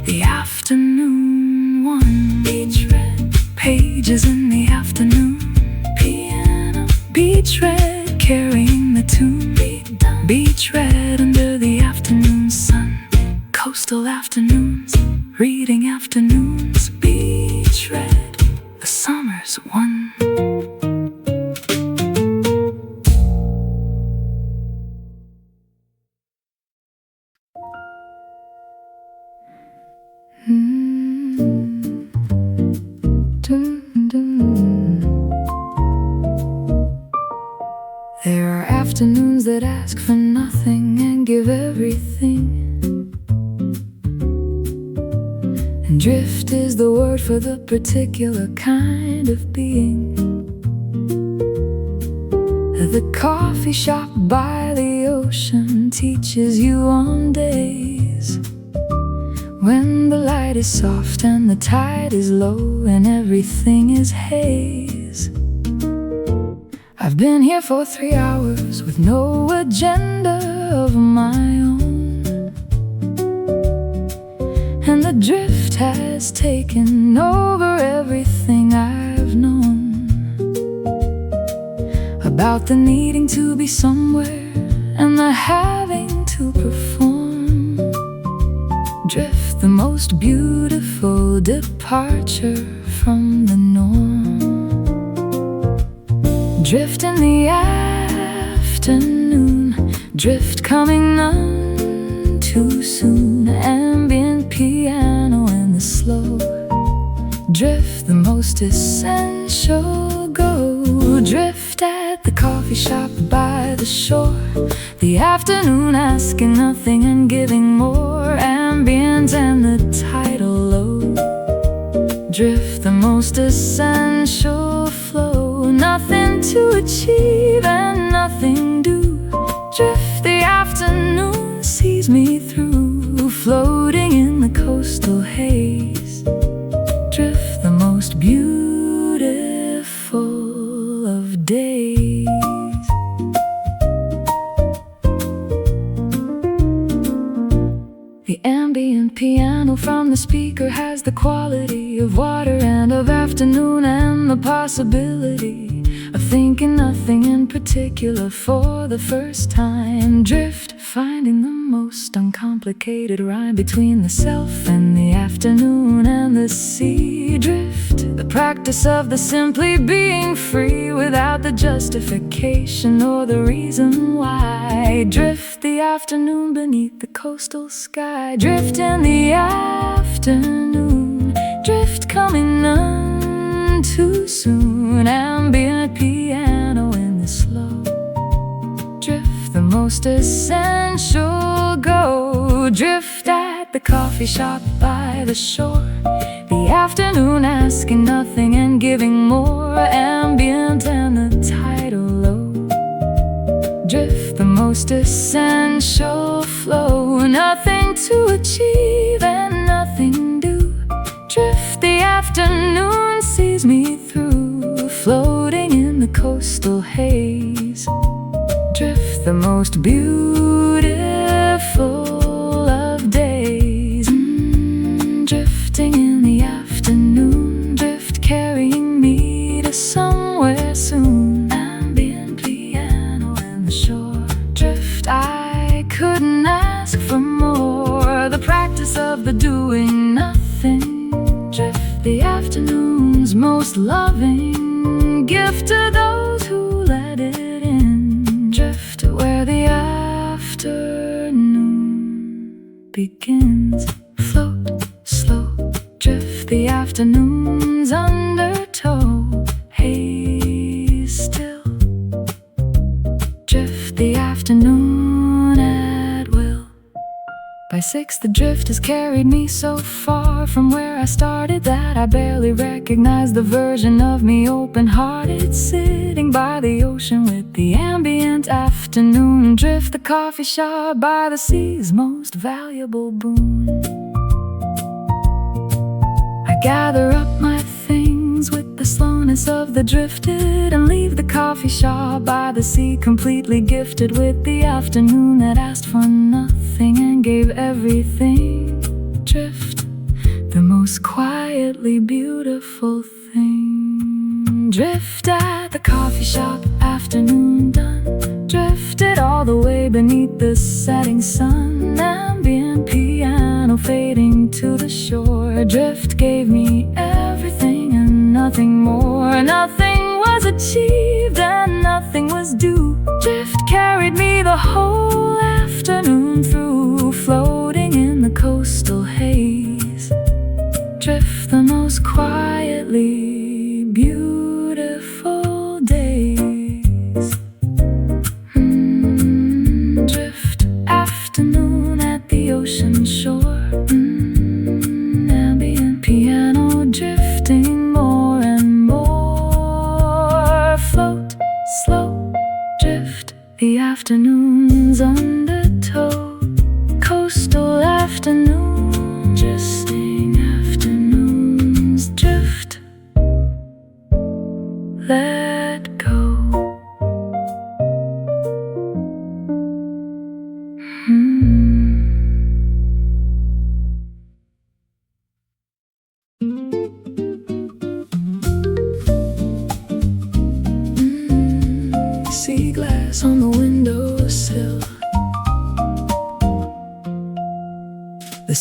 the afternoon one. Beach red, pages in the afternoon. Piano, beach red. that ask for nothing and give everything. And drift is the word for the particular kind of being. The coffee shop by the ocean teaches you on days when the light is soft and the tide is low and everything is haze. I've been here for 3 hours with no agenda of my own, and the drift has taken over everything I've known about the needing to be somewhere and the having to perform. Drift, the most beautiful departure from the norm. Drift in the afternoon, drift coming none too soon. Ambient piano and the slow drift, the most essential go. Drift at the coffee shop by the shore, the afternoon asking nothing and giving more. Ambient and the tidal low drift, the most essential flow. Nothing to achieve and nothing do. Drift, the afternoon sees me through, floating in the coastal haze. Drift, the most beautiful of days. The ambient piano from the speaker has the quality of water and of afternoon, and the possibility of thinking nothing in particular for the first time. Drift, finding the most uncomplicated rhyme between the self and the afternoon and the sea. Drift, the practice of the simply being free without the justification or the reason why. Drift, the afternoon beneath the coastal sky. Drift in the afternoon, drift coming none too soon. Ambient piano in the slow drift, the most essential go. Drift at the coffee shop by the shore, the afternoon asking nothing and giving more. Ambient and the tidal low drift, the most essential flow. Nothing to achieve and nothing do. Drift, the afternoon sees me through, floating in the coastal haze. Drift, the most beautiful of days. Drifting in the afternoon, drift carrying me to somewhere soon. Ambient piano and the shore drift, I couldn't ask for more. The practice of the doing nothing. Drift, the afternoon's most loving gift to those who let it in. Drift, where the afternoon begins. Float slow, drift, the afternoon's undertow. Haze still, drift, the afternoon at will. By 6, the drift has carried me so far from where I started that I barely recognize the version of me open-hearted, sitting by the ocean with the ambient afternoon. Drift, the coffee shop by the sea's most valuable boon. I gather up my things with the slowness of the drifted and leave the coffee shop by the sea completely gifted with the afternoon that asked for nothing and gave everything. Drift, the most quietly beautiful thing. Drift at the coffee shop, afternoon done. Drifted all the way beneath the setting sun. Ambient piano fading to the shore. Drift gave me everything and nothing more. Nothing was achieved and nothing was due. Drift carried me the whole afternoon through, floating in the coastal haze. Drift, the most quietly beautiful days.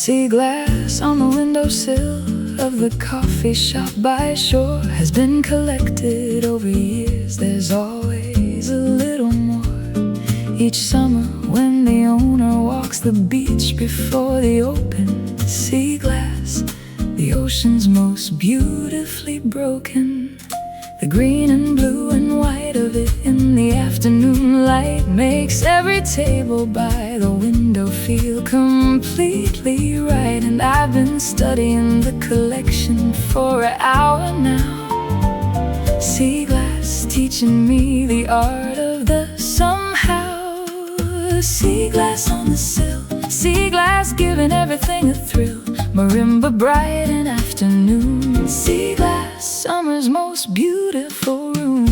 Sea glass on the windowsill of the coffee shop by shore has been collected over years. There's always a little more each summer when the owner walks the beach before the open. Sea glass, the ocean's most beautifully broken. The green and blue and white of it in the afternoon light makes every table by the window feel completely right. And I've been studying the collection for an hour now. Sea glass teaching me the art of the somehow. Sea glass on the sill, sea glass giving everything a thrill. Marimba bright in afternoon. Sea glass, summer's most beautiful room.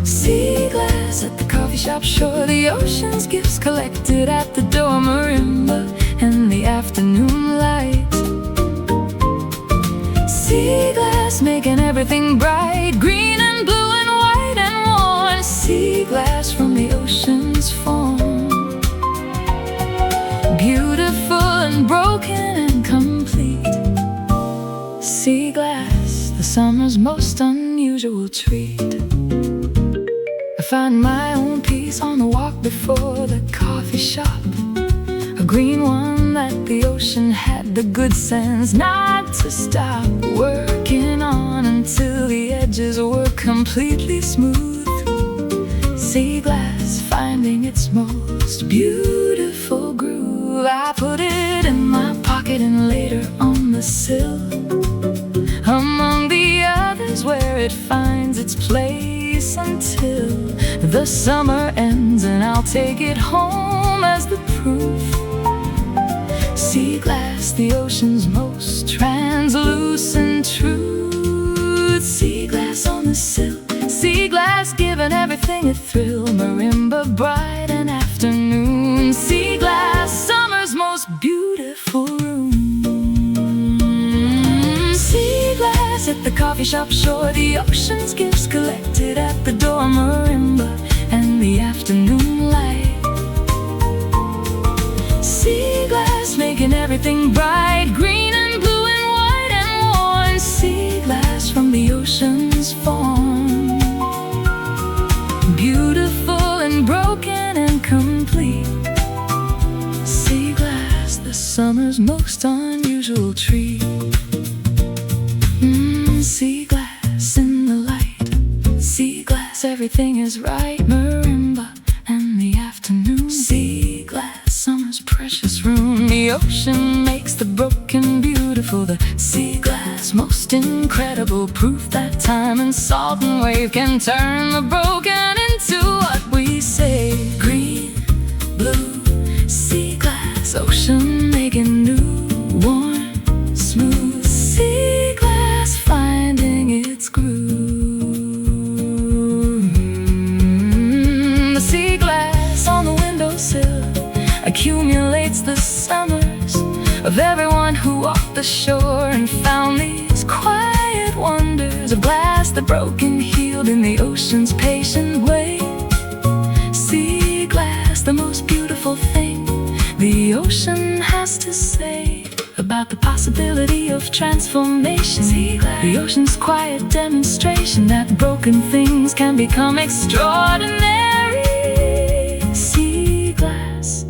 Sea glass at the coffee shop shore, the ocean's gifts collected at the door. Marimba and the afternoon light. Sea glass making everything bright, green and blue and white and worn. Sea glass from the ocean's form, beautiful and broken and complete. Sea glass, the summer's most unusual treat. I find my own peace on the walk before the coffee shop, a green one that the ocean had the good sense not to stop working on until the edges were completely smooth. Sea glass finding its most beautiful groove. I put it in my pocket and later on the sill, among the others where it finds its place until the summer ends, and I'll take it home as the proof. Sea glass, the ocean's most translucent truth. Sea glass on the sill, sea glass giving everything a thrill. Marimba bright and afternoon. Sea glass, summer's most beautiful room. Sea glass at the coffee shop shore, the ocean's gifts collected at the door. Marimba and the afternoon light. Sea glass making everything bright, green and blue and white and worn. Sea glass from the ocean's form, beautiful and broken and complete. Sea glass, the summer's most unusual treat. Sea glass in the light, sea glass, everything is right. Marimba and the afternoon. Sea glass, summer's precious room. The ocean makes the broken beautiful. The sea glass, most incredible proof that time and salt and wave can turn the broken into what we say. Green, blue, sea glass, ocean making new, warm, smooth. Sea glass finding its groove. The sea glass on the windowsill accumulates the summers of everyone who walked the shore and found these quiet wonders of glass that broke and healed in the ocean's patient way. Sea glass, the most beautiful thing the ocean has to say about the possibility of transformation. Sea glass, the ocean's quiet demonstration that broken things can become extraordinary. Sea glass,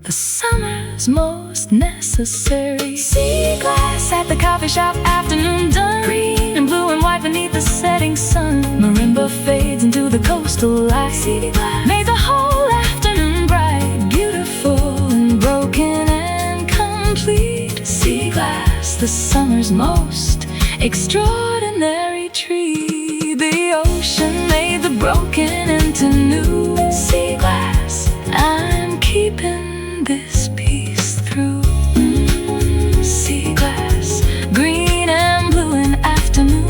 the summer's most necessary. Sea glass at the coffee shop, afternoon done. Green and blue and white beneath the setting sun. Marimba fades into the coastal light. Sea glass made the whole afternoon bright, beautiful and broken and complete. Sea glass, the summer's most extraordinary tree. The ocean made the broken into new. Sea glass, I'm keeping this piece through. Sea glass, green and blue in afternoon.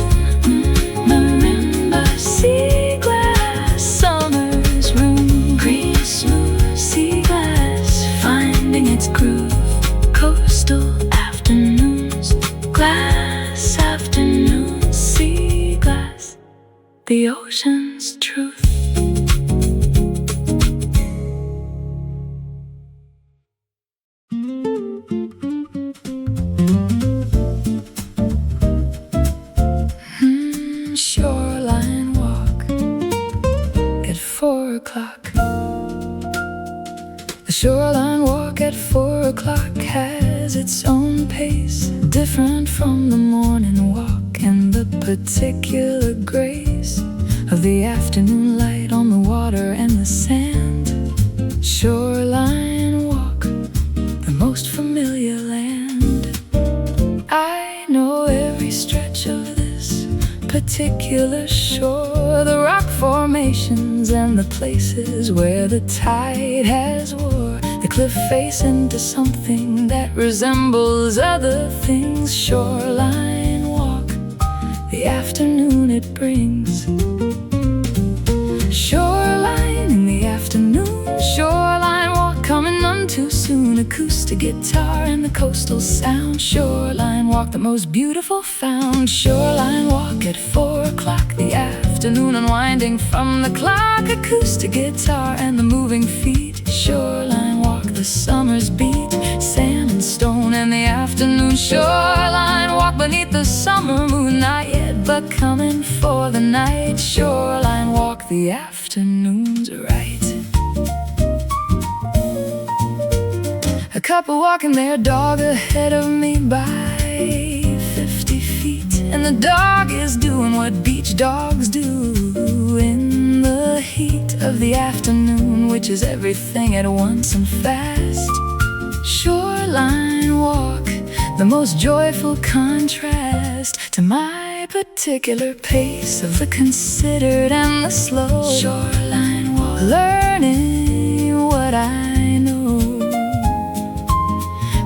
Marimba, sea glass, summer's room. Green, smooth, sea glass, finding its groove. Coastal afternoons, glass afternoons. Sea glass, the ocean's truth. Shoreline walk at 4 o'clock has its own pace, different from the morning walk, and the particular grace of the afternoon light on the water and the sand. Shoreline walk, the most familiar land. I know every stretch of this particular shore, the rock formations and the places where the tide has wore the cliff face into something that resembles other things. Shoreline walk, the afternoon it brings. Shoreline in the afternoon, shoreline walk coming none too soon. Acoustic guitar and the coastal sound. Shoreline walk, the most beautiful found. Shoreline walk at 4 o'clock, the afternoon unwinding from the clock. Acoustic guitar and the moving feet. Shoreline walk, the summer's beat. Sand and stone in the afternoon. Shoreline walk beneath the summer moon, not yet but coming for the night. Shoreline walk, the afternoon's right. A couple walking their dog ahead of me by 50 feet, and the dog is doing what beach dogs do in the heat of the afternoon, which is everything at once and fast. Shoreline walk, the most joyful contrast to my particular pace of the considered and the slow. Shoreline walk, learning what I know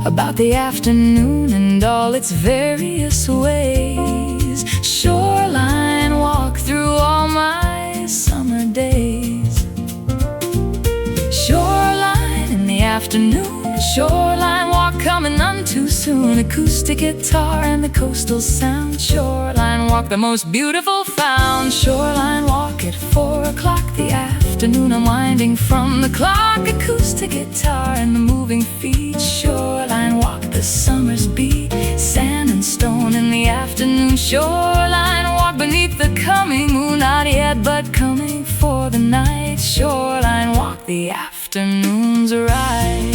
about the afternoon and all its various ways. Shoreline walk through all my summer days. Shoreline in the afternoon, shoreline walk coming none too soon. Acoustic guitar and the coastal sound. Shoreline walk, the most beautiful found. Shoreline walk at 4 o'clock, the afternoon unwinding from the clock. Acoustic guitar and the moving feet. Shoreline walk, the summer's beat. Sand and stone in the afternoon. Shoreline walk beneath the coming moon, not yet but coming for the night. Shoreline walk, the afternoon's right.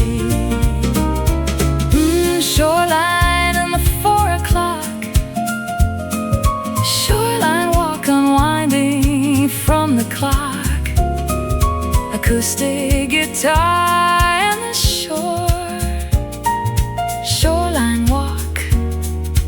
Shoreline in the 4 o'clock. Shoreline walk unwinding from the clock. Acoustic guitar and the shore. Shoreline walk,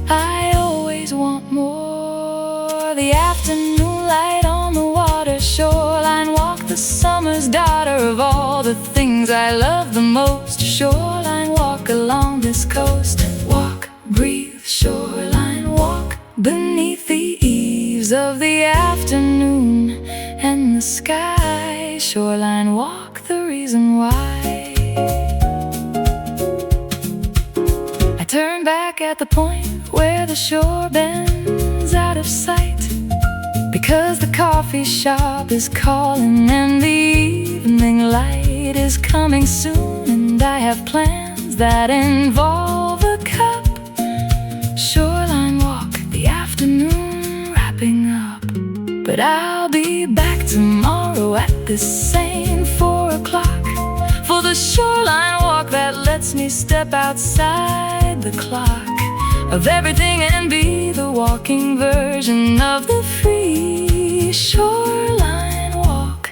I always want more. The afternoon light on the water. Shoreline walk, the summer's daughter. Of all the things I love the most, shoreline walk along this coast. Walk, breathe, shoreline walk beneath the eaves of the afternoon and the sky. Shoreline walk, the reason why. I turn back at the point where the shore bends out of sight, because the coffee shop is calling and the evening light is coming soon, and I have plans that involve a cup. Shoreline walk, the afternoon wrapping up, but I'll be back tomorrow at the same 4 o'clock for the shoreline walk that lets me step outside the clock of everything and be the walking version of the free shoreline walk.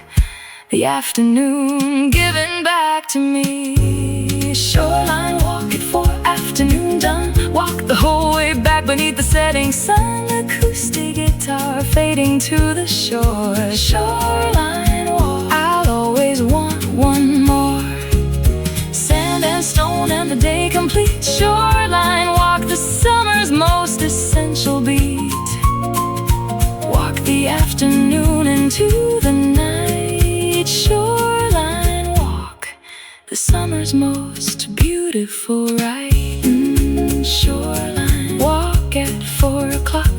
The afternoon given back to me. Shoreline walk at 4, afternoon done. Walk the whole way back beneath the setting sun. Acoustic guitar fading to the shore. Shoreline walk, I'll always want one more. Sand and stone and the day complete. Shoreline walk, the summer's most essential beat. Walk the afternoon into the night. Shoreline walk, the summer's most beautiful rite. Shoreline walk at 4 o'clock.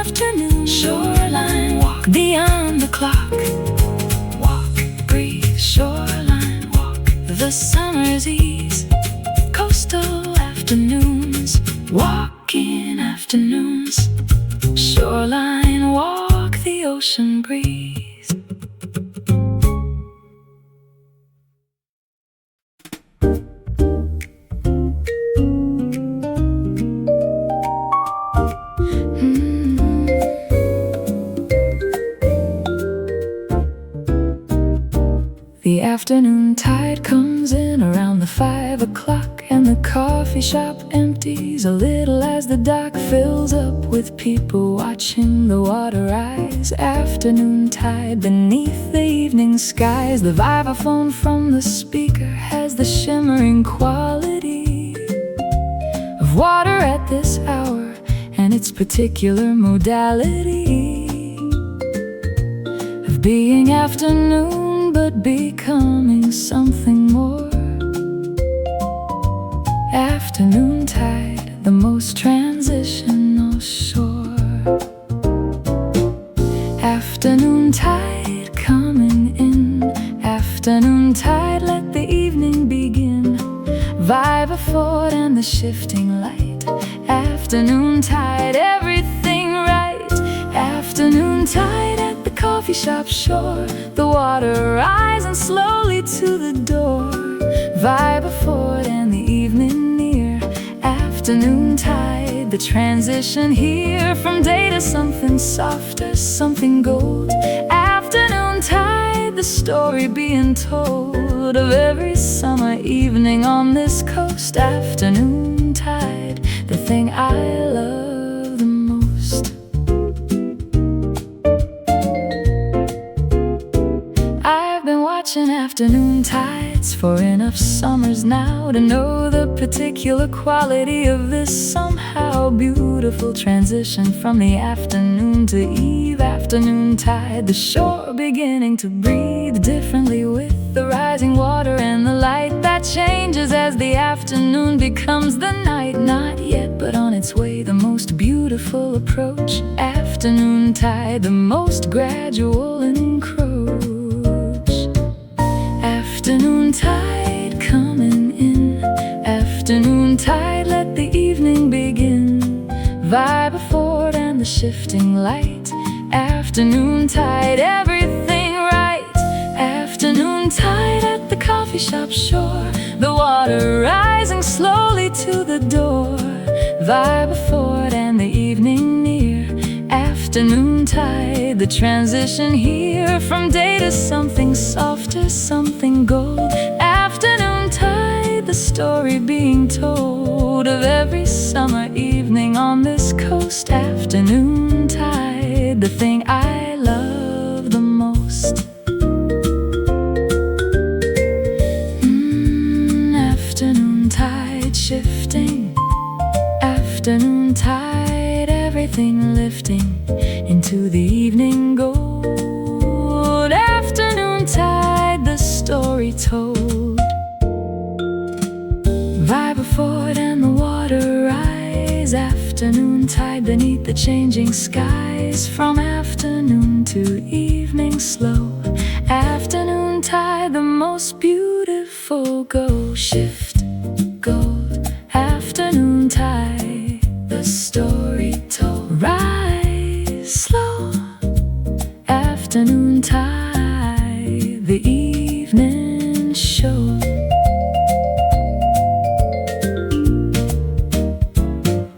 Afternoon. Shoreline walk beyond the clock. Walk, breathe, shoreline walk, the summer's ease. Coastal afternoons, walking afternoons. Shoreline walk, the ocean breeze. Afternoon tide comes in around the 5 o'clock, and the coffee shop empties a little as the dock fills up with people watching the water rise. Afternoon tide beneath the evening skies. The vibraphone from the speaker has the shimmering quality of water at this hour, and its particular modality of being afternoon but becoming something more. Afternoon tide, the most transitional shore. Afternoon tide coming in. Afternoon tide, let the evening begin. Vibe forward and the shifting light. Afternoon tide, everything right. Afternoon tide at the coffee shop shore. The water rising slowly to the door. Vibe forward and the evening near. Afternoon tide, the transition here from day to something softer, something gold. Afternoon tide, the story being told of every summer evening on this coast. Afternoon tide, the thing I love the most. I've been watching afternoon tides for enough summers now to know the particular quality of this somehow beautiful transition from the afternoon to eve. Afternoon tide, the shore beginning to breathe differently with the rising water and the light that changes as the afternoon becomes the night. Not yet, but on its way, the most beautiful approach. Afternoon tide, the most gradual encroach. Afternoon tide coming in. Afternoon tide, let the evening begin. Vibe forward and the shifting light. Afternoon tide, everything right. Afternoon tide at the coffee shop shore. The water rising slowly to the door. Vibe forward and the evening near. Afternoon tide, the transition here from day to something softer, something gold. Afternoon tide, the story being told of every summer evening on this coast. Afternoon tide, the thing I love the most. Afternoon tide shifting. Afternoon tide, everything lifting into the evening gold. Afternoon tide, the story told. Vibe forward and the water rise. Afternoon tide beneath the changing skies. From afternoon to evening slow. Afternoon tide, the most beautiful go. Shift gold. Afternoon tide, the story told. Rise slow. Afternoon tide, the evening show.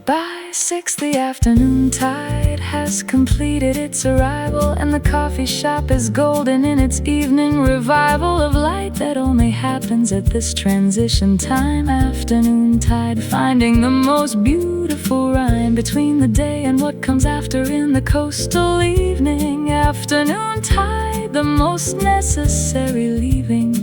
By 6, the afternoon tide has completed its arrival, and the coffee shop is golden in its evening revival of light that only happens at this transition time. Afternoon tide, finding the most beautiful rhyme between the day and what comes after in the coastal evening. Afternoon tide, the most necessary leaving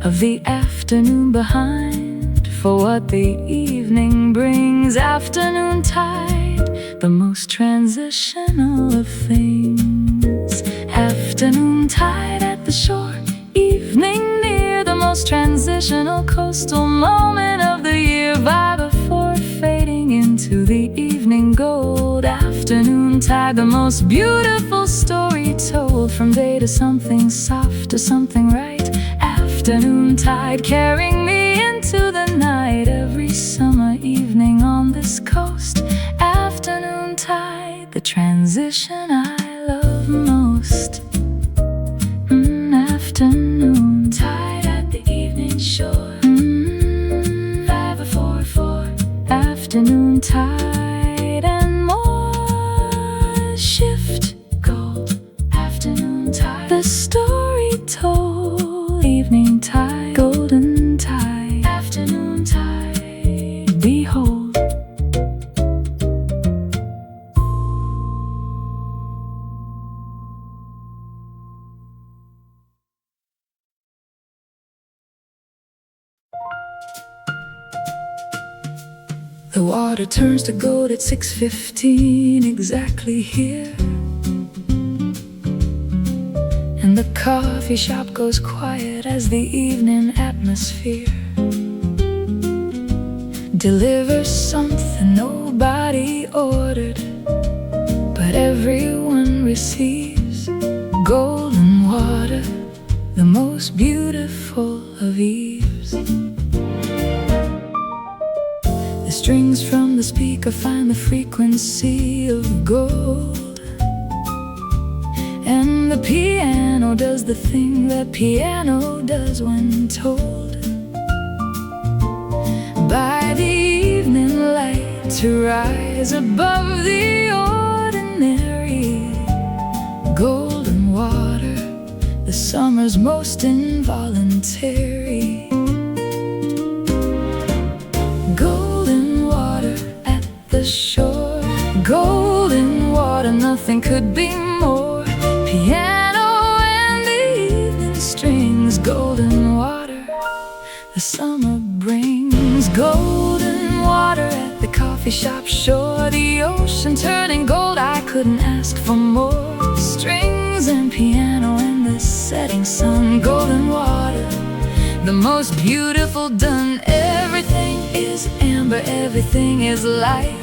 of the afternoon behind for what the evening brings. Afternoon tide, the most transitional of things. Afternoon tide at the shore, evening near, the most transitional coastal moment of the year. Vibe before fading into the evening gold. Afternoon tide, the most beautiful story told from day to something soft to something right. Afternoon tide carrying me into the night every summer evening on this coast. Afternoon tide, the transition I love most. Afternoon tide at the evening shore. 544. Afternoon tide and more. Shift gold. Afternoon tide, the story told. Evening water turns to gold at 6:15 exactly here. And the coffee shop goes quiet as the evening atmosphere delivers something nobody ordered, but everyone receives golden water, the most beautiful of eves. The strings from the speaker find the frequency of gold, and the piano does the thing that piano does when told by the evening light to rise above the ordinary. Golden water, the summer's most involuntary. Golden water at the shore, golden water, nothing could be more. Piano and the evening strings, golden water, the summer brings. Golden water at the coffee shop shore, the ocean turning gold, I couldn't ask for more. Strings and piano and the setting sun, golden water, the most beautiful done. Everything is amber, everything is light.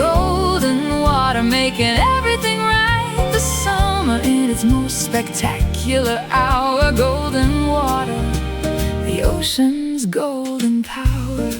Golden water making everything right. The summer in its most spectacular hour. Golden water, the ocean's golden power.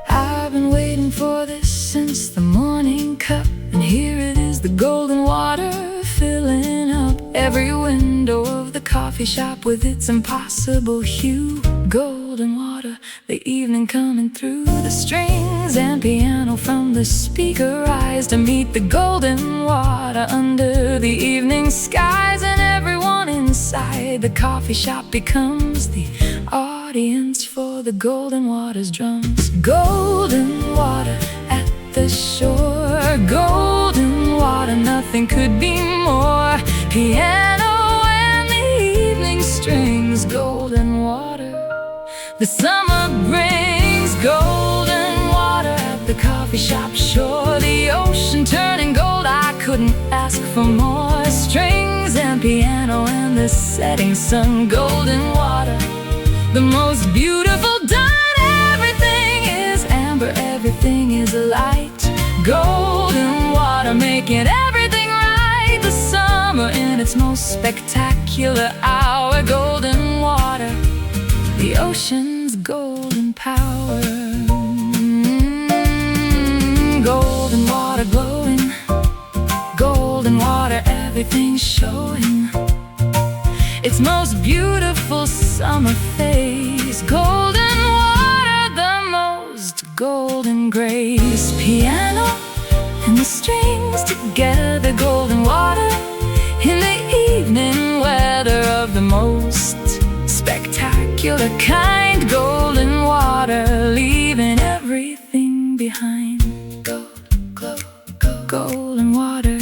I've been waiting for this since the morning cup, and here it is, the golden water filling up every window of the coffee shop with its impossible hue. Golden water, the evening coming through. The strings and piano from the speaker rise to meet the golden water under the evening skies, and everyone inside the coffee shop becomes the audience for the golden water's drums. Golden water at the shore, golden water, nothing could be more. Piano and the evening strings, golden water, the summer brings. Golden water at the coffee shop shore, the ocean turning gold, I couldn't ask for more. Strings and piano and the setting sun, golden water, the most beautiful done. Everything is amber, everything is light. Golden water making everything right. The summer in its most spectacular hour. Golden water, the ocean's golden power. Golden water glowing, golden water, everything showing its most beautiful summer face. Golden water, the most golden grace. Piano and the strings together, golden water in the evening weather of the most spectacular kind. Golden water leaving everything behind. Golden water,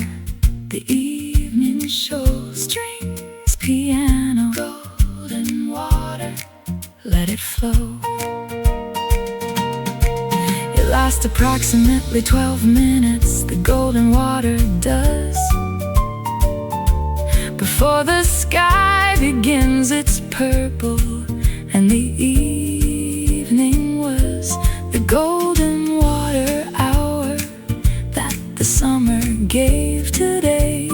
the evening show. Strings, piano, golden water, let it flow. It lasts approximately 12 minutes, the golden water does, before the sky begins its purple, and the evening was the golden water hour that the summer gave today.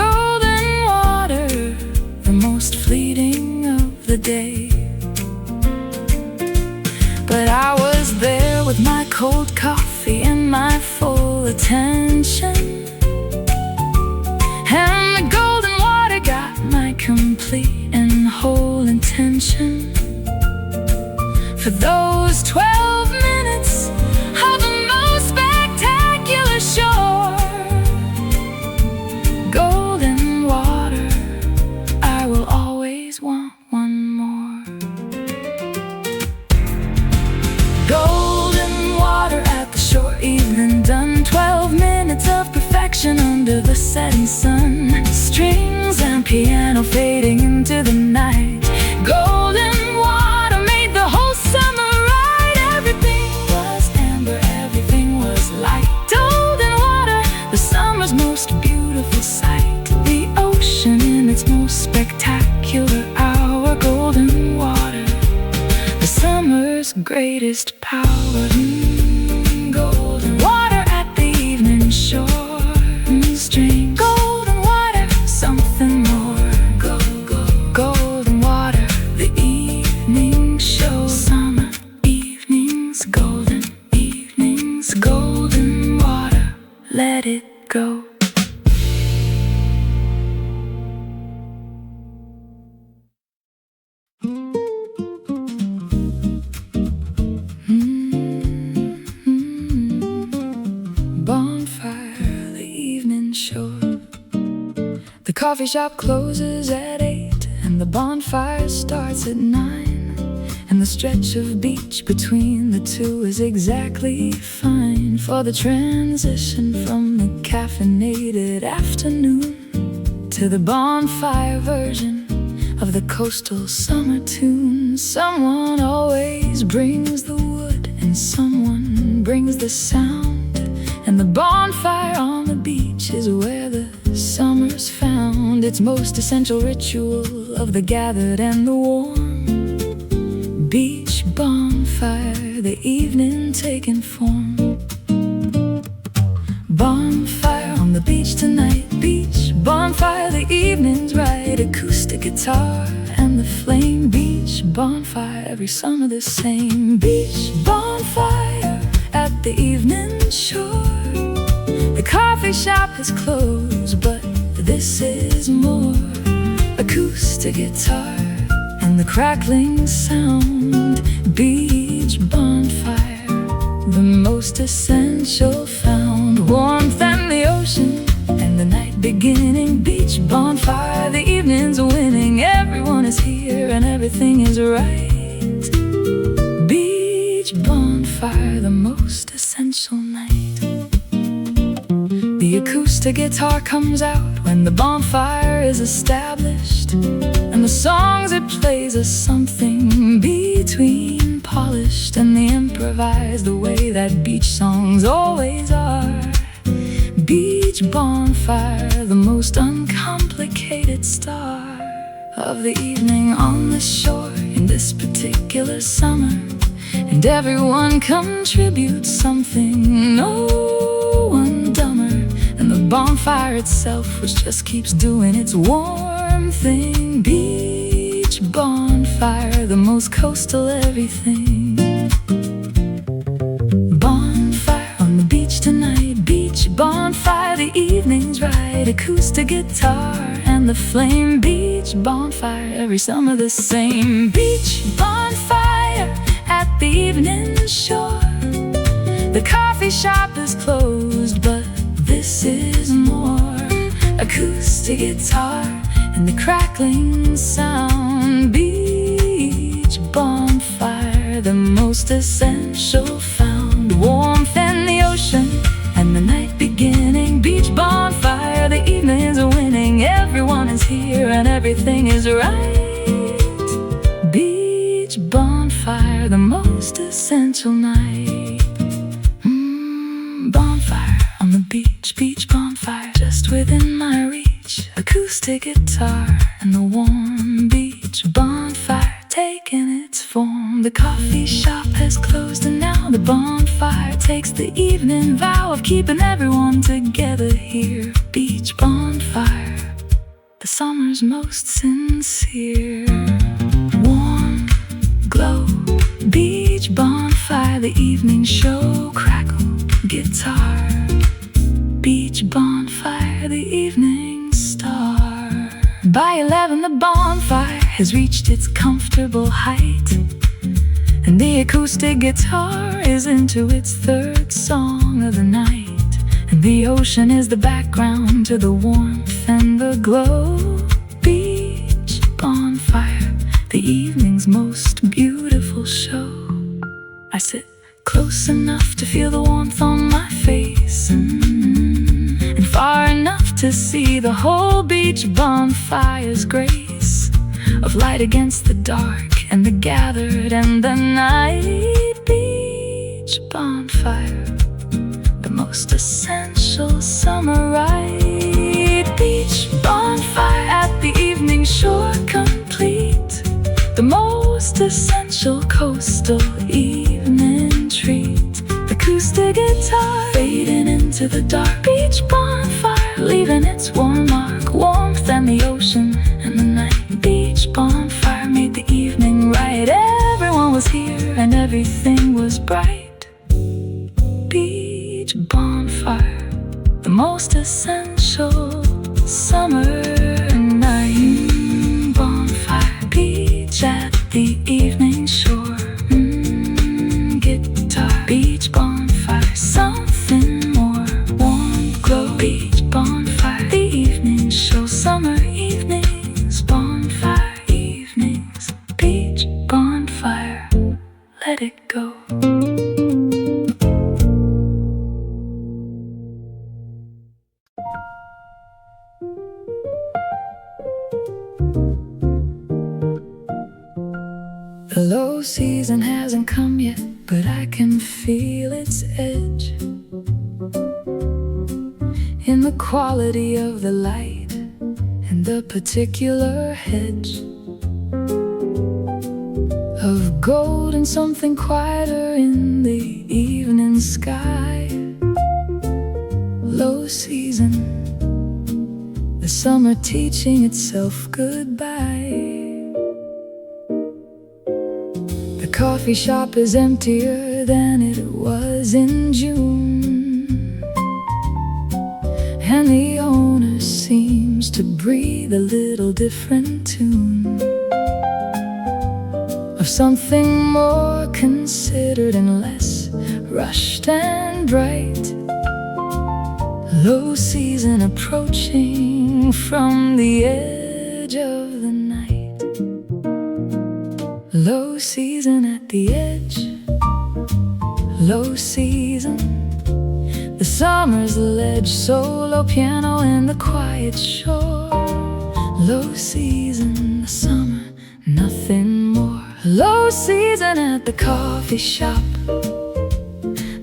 Golden water, the most fleeting of the day. But I was there with my cold coffee and my full attention, and the golden water got my complete and whole intention. For those 12 minutes of the most spectacular shore, golden water, I will always want one more. Golden water at the shore, evening done. 12 minutes of perfection under the setting sun. Strings and piano fading into the night. Golden water made the whole summer right. Every greatest power. Golden water at the evening shore. Strange golden water, something more. Golden water, the evening show. Summer evenings, golden water. Let it go. Bonfire, the evening shore. The coffee shop closes at 8, and the bonfire starts at 9. And the stretch of beach between the two is exactly fine for the transition from the caffeinated afternoon to the bonfire version of the coastal summer tune. Someone always brings the wood, and someone brings the sound. And the bonfire on the beach is where the summer's found. Its most essential ritual of the gathered and the warm. Beach bonfire, the evening taking form. Bonfire on the beach tonight. Beach bonfire, the evening's right. Acoustic guitar and the flame. Beach bonfire, every summer the same. Beach bonfire at the evening shore. The coffee shop is closed, but this is more. Acoustic guitar and the crackling sound. Beach bonfire, the most essential found. Warmth and the ocean and the night beginning. Beach bonfire, the evening's winning. Everyone is here and everything is right. Beach bonfire, the most essential night. The acoustic guitar comes out when the bonfire is established, and the songs it plays are something between polished and the improvised, the way that beach songs always are. Beach bonfire, the most uncomplicated star of the evening on the shore in this particular summer. And everyone contributes something, no one dumber than the bonfire itself, which just keeps doing its warm thing. Beach bonfire, the most coastal everything. Bonfire on the beach tonight. Beach bonfire, the evening's right. Acoustic guitar and the flame. Beach bonfire, every summer the same. Beach bonfire at the evening shore. The coffee shop is closed, but this is more. Acoustic guitar and the crackling sound. Beach bonfire, the most essential found. Warmth and the ocean and the night beginning. Beach bonfire, the evening is winning. Everyone is here and everything is right. Beach bonfire, the most essential night. Bonfire on the beach. Beach bonfire, just within my reach. Acoustic guitar and the warm beach bonfire taking its form. The coffee shop has closed, and now the bonfire takes the evening vow of keeping everyone together here. Beach bonfire, the summer's most sincere. Warm glow, beach bonfire, the evening show. Crackle guitar, beach bonfire, the evening star. By 11 the bonfire has reached its comfortable height, and the acoustic guitar is into its third song of the night. And the ocean is the background to the warmth and the glow. Beach bonfire, the evening's most beautiful show. I sit close enough to feel the warmth on my face, and far enough to see the whole beach bonfire's grace of light against the dark and the gathered and the night. Beach bonfire, the most essential summer ride. Beach bonfire at the evening shore complete, the most essential coastal evening. acoustic guitar fading into the dark. Beach bonfire leaving its warm mark, warmth and the ocean and the night. Beach bonfire made the evening right. Everyone was here and everything was bright. Beach bonfire, the most essential summer night. Bonfire, beach at the evening shore. Guitar, beach bonfire, something more. Warm glow, beach bonfire, the evening show. Summer evenings, bonfire evenings. Beach bonfire, let it go. The low season hasn't come yet, but I can feel its edge in the quality of the light and the particular hedge of gold and something quieter in the evening sky. Low season, the summer teaching itself goodbye. The coffee shop is emptier than it was in June, and the owner seems to breathe a little different tune of something more considered and less rushed and bright. Low season approaching from the edge of the night. Low season at the edge. Low season, the summer's ledge. Solo piano in the quiet shore. Low season, the summer, nothing more. Low season at the coffee shop.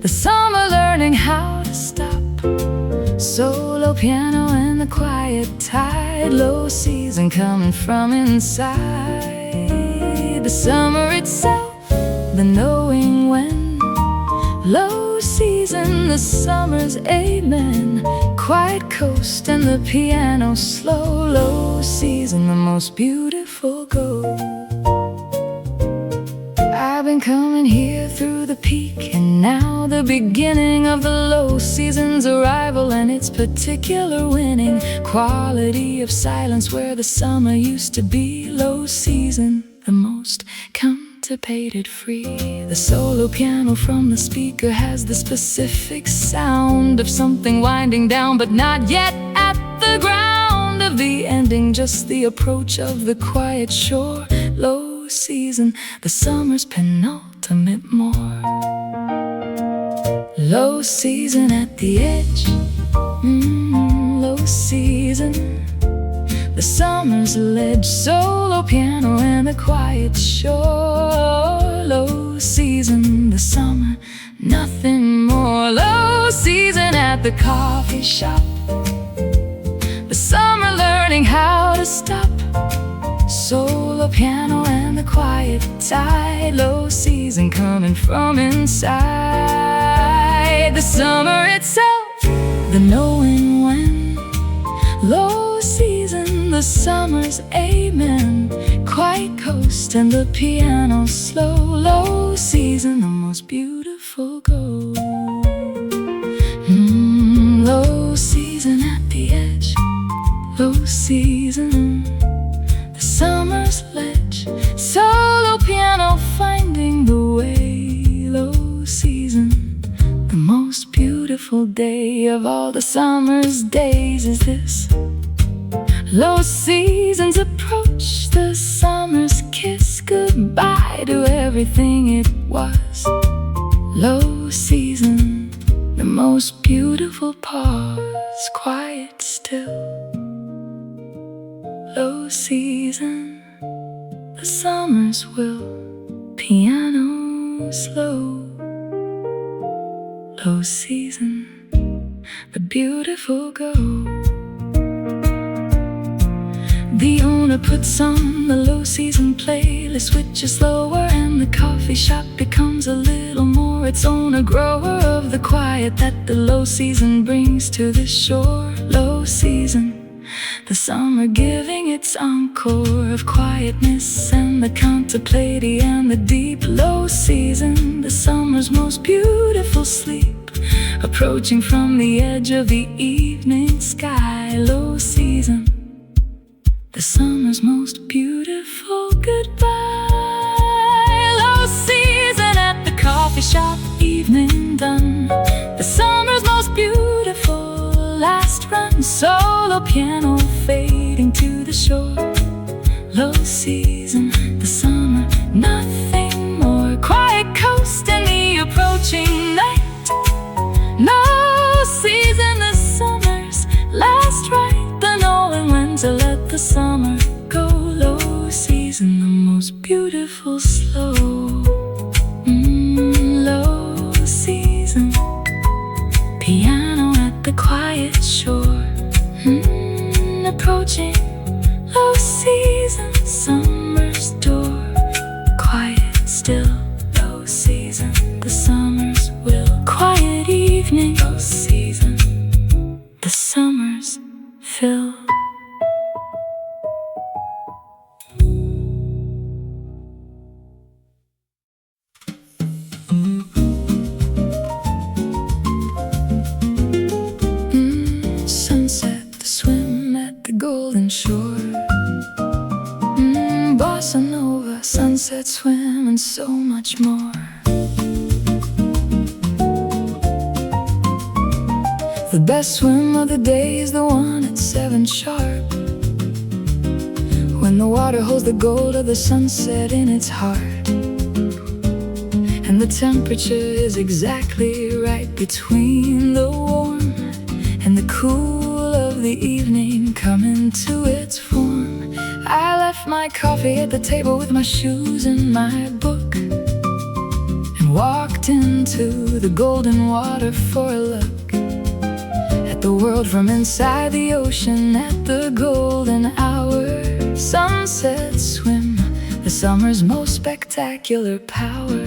The summer learning how to stop. Solo piano and the quiet tide. Low season coming from inside. The summer itself, the knowing when. Low season, the summer's amen. Quiet coast and the piano slow. Low season, the most beautiful go. I've been coming here through the peak, and now the beginning of the low season's arrival and its particular winning quality of silence where the summer used to be. Low season, the most contemplated free. The solo piano from the speaker has the specific sound of something winding down, but not yet at the ground of the ending, just the approach of the quiet shore. Low season, the summer's penultimate more. Low season at the edge. Low season, the summer's ledge. Solo piano and the quiet shore. Low season, the summer, nothing more. Low season at the coffee shop. The summer learning how to stop. Solo piano and the quiet tide. Low season coming from inside. The summer itself, the knowing when. Low season, the summer's amen. Quiet coast and the piano slow. Low season, the most beautiful go. Low season at the edge. Low season, the summer's ledge. Solo piano finding the way. Low season, the most beautiful day of all the summer's days is this. Low season's approach, the summer's kiss goodbye to everything it was. Low season, the most beautiful pause, quiet still. Low season, the summer's will, piano slow. Low season, the beautiful go. The owner puts on the low season playlist, which is slower, and the coffee shop becomes a little more its own, a grower of the quiet that the low season brings to the shore. Low season, the summer giving its encore of quietness and the contemplative and the deep. Low season, the summer's most beautiful sleep, approaching from the edge of the evening sky. Low season, the summer's most beautiful goodbye. Low season at the coffee shop, evening done. The summer's most beautiful last run. Solo piano fading to the shore. Low season, the summer, nothing more. Quiet coast in the approaching night. No season, the summer's last ride. The knowing when to let the summer go. Low season, the most beautiful slow. Low season, piano at the quiet shore. Approaching low season, summer's door. Quiet still, low season, the summer's will. Quiet evening, low season, the summer's fill. Sunset, the swim at the golden shore. Bossa nova, sunset swim, and so much more. The best swim of the day is the one at 7 sharp, when the water holds the gold of the sunset in its heart, and the temperature is exactly right between the warm and the cool of the evening coming to its form. I left my coffee at the table with my shoes and my book, and walked into the golden water for a look at the world from inside the ocean at the golden hour. Sunset swim, the summer's most spectacular power.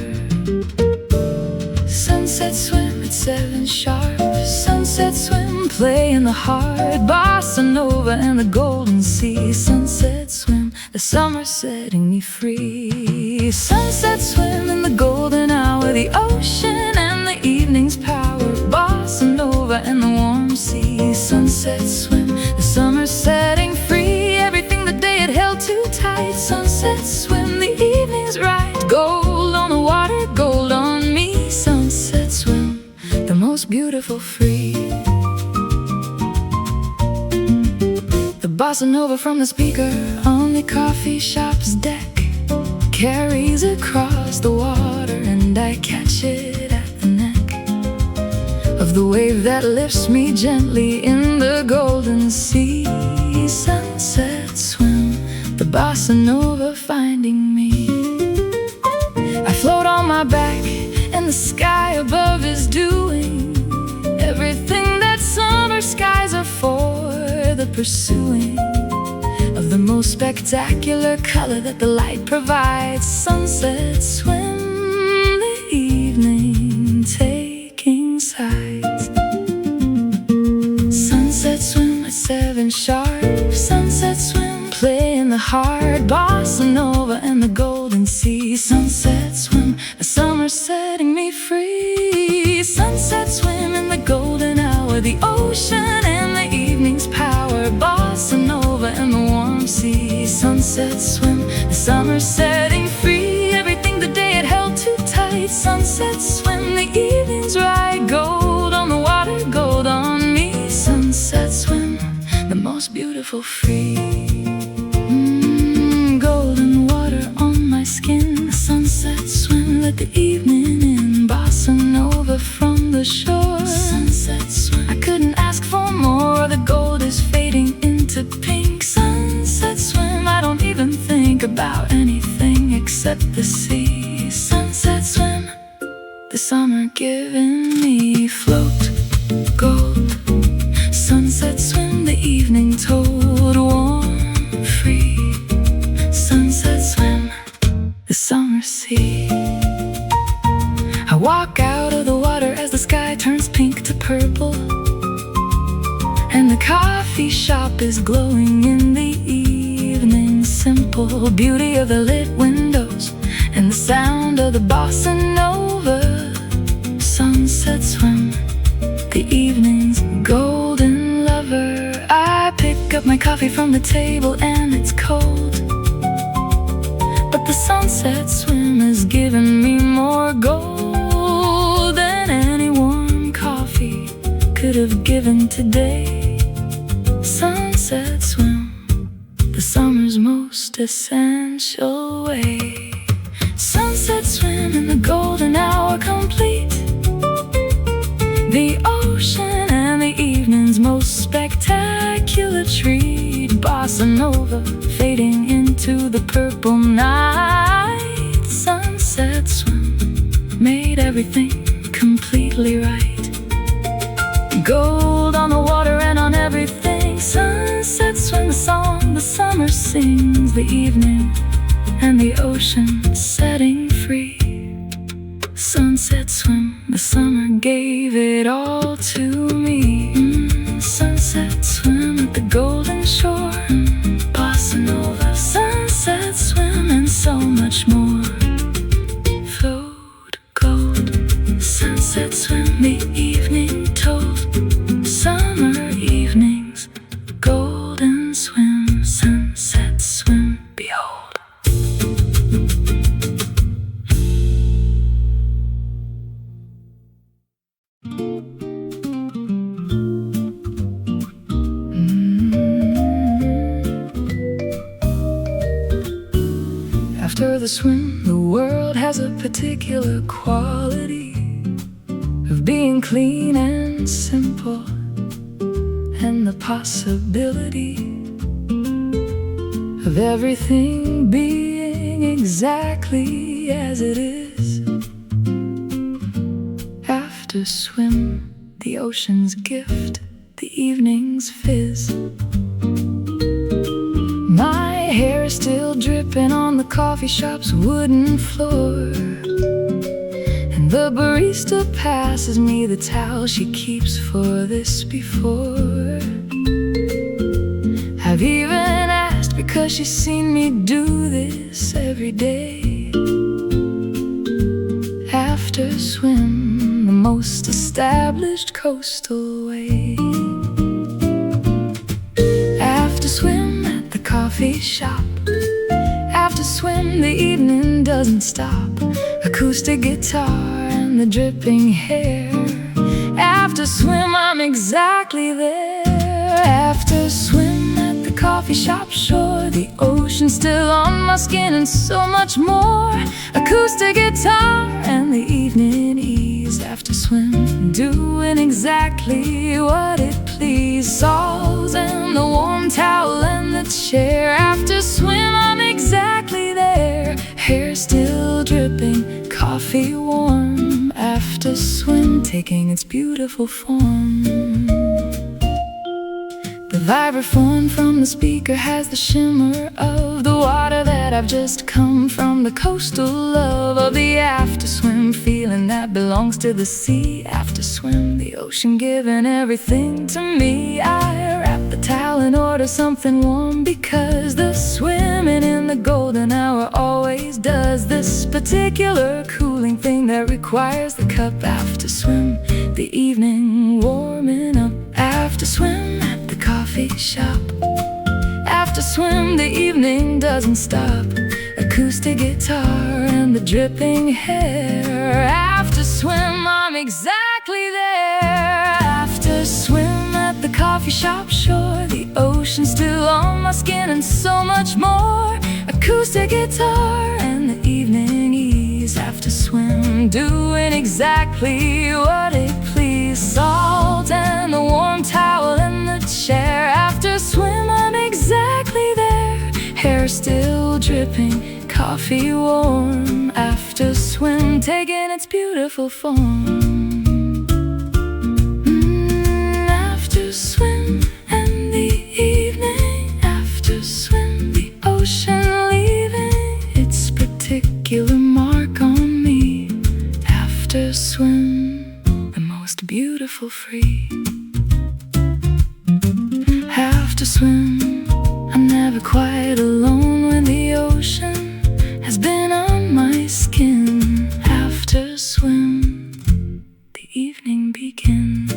Sunset swim at 7 sharp. Sunset swim, play in the heart. Bossa nova and the golden sea. Sunset swim, the summer setting me free. Sunset swim in the golden hour. The ocean and the evening's power. Bossa nova and the warm sea. Sunset swim, the summer setting free. Everything the day it held too tight. Sunset swim, the evening's right. Gold on the water, gold on me. Sunset swim, the most beautiful free. The bossa nova from the speaker on the coffee shop's deck carries across the water, and I catch it at the neck of the wave that lifts me gently in the golden sea. Sunset swim, the bossa nova finding me. I float on my back, and the sky above is doing everything that summer skies are for. The pursuing of the most spectacular color that the light provides. Sunset swim, the evening taking sides. Sunset swim at 7 sharp. Sunset swim, play in the heart. Bossa nova and the golden sea. Sunset swim, the summer setting me free. Sunset swim in the golden hour. The ocean and the evening's power. Bossa nova and the warm sea. Sunset swim, the summer setting free. Everything the day it held too tight. Sunset swim, the evening's right. Gold on the water, gold on me. Sunset swim, the most beautiful free. Golden water on my skin. Sunset swim, let the evening in. Bossa nova from the shore. Sunset swim, I couldn't ask for more. The gold is fading into pink. Sunset swim, I don't even think about anything except the sea. Sunset swim, the summer giving me float gold. Sunset swim, the evening told warm. turns pink to purple, and the coffee shop is glowing in the evening. Simple beauty of the lit windows and the sound of the bossa nova. Sunset swim, the evening's golden lover. I pick up my coffee from the table and it's cold, but the sunset swim has given me more gold than any warm coffee could have given today. Sunset swim, the summer's most essential way. Sunset swim in the golden hour complete, the ocean and the evening's most spectacular treat. Bossa nova fading into the purple night. Sunset swim made everything completely right. Gold on the water and on everything. Sunset swim, the song the summer sings, the evening and the ocean setting free. Sunset swim, the summer gave it all to me. Sunset swim at the golden shore. Bossa nova, sunset swim, and so much more. Flowed gold, sunset swim, the evening told. Summer evenings, golden swim, sunset swim, behold. After the swim, the world has a particular quality of being clean and simple, and the possibility of everything being exactly as it is. After swim, the ocean's gift, the evening's fizz. My hair is still dripping on the coffee shop's wooden floor, and the barista passes me the towel she keeps for this before. I've even asked because she's seen me do this every day. After swim, the most established coastal way. After swim at the coffee shop. After swim, the evening doesn't stop. Acoustic guitar and the dripping hair. After swim, I'm exactly there. After swim at the coffee shop shore, the ocean still on my skin and so much more. Acoustic guitar and the evening ease. After swim, doing exactly what it please. Salt and the warm towel and the chair. After swim, I'm exactly there. Hair still dripping, coffee warm. After swim, taking its beautiful form. The vibraphone from the speaker has the shimmer of the water that I've just come from. The coastal love of the after swim feeling that belongs to the sea. After swim, the ocean giving everything to me. I wrap the towel and order something warm, because the swimming in the golden hour always does this particular cooling thing that requires the cup. After swim, the evening warming up. After swim at the coffee shop. After swim, the evening doesn't stop. Acoustic guitar and the dripping hair. After swim, I'm exactly there. After swim at the coffee shop shore, the ocean still on my skin and so much more. Acoustic guitar and the evening ease. After swim, doing exactly what it please. Salt and the warm towel and the chair. After swim, I'm exactly there. Hair still dripping, coffee warm. After swim, taking its beautiful form. After swim and the evening. After swim, the ocean leaving its particular mark on me. After swim, the most beautiful beautiful free. Have to swim, I'm never quite alone when the ocean has been on my skin. After swim, the evening begins.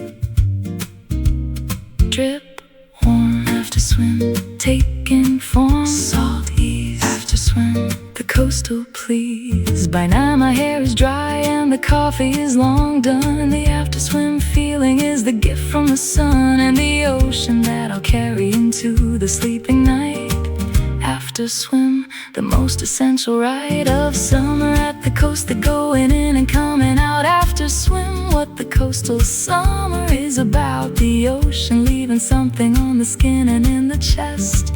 Drip warm after swim, taking form. Salt ease after swim, the coastal please. By now my hair is dry and the coffee is long done. The after swim feeling is the gift from the sun and the ocean that I'll carry into the sleeping night. After swim, the most essential rite of summer at the coast, the going in and coming out. After swim, what the coastal summer is about. The ocean leaving something on the skin and in the chest.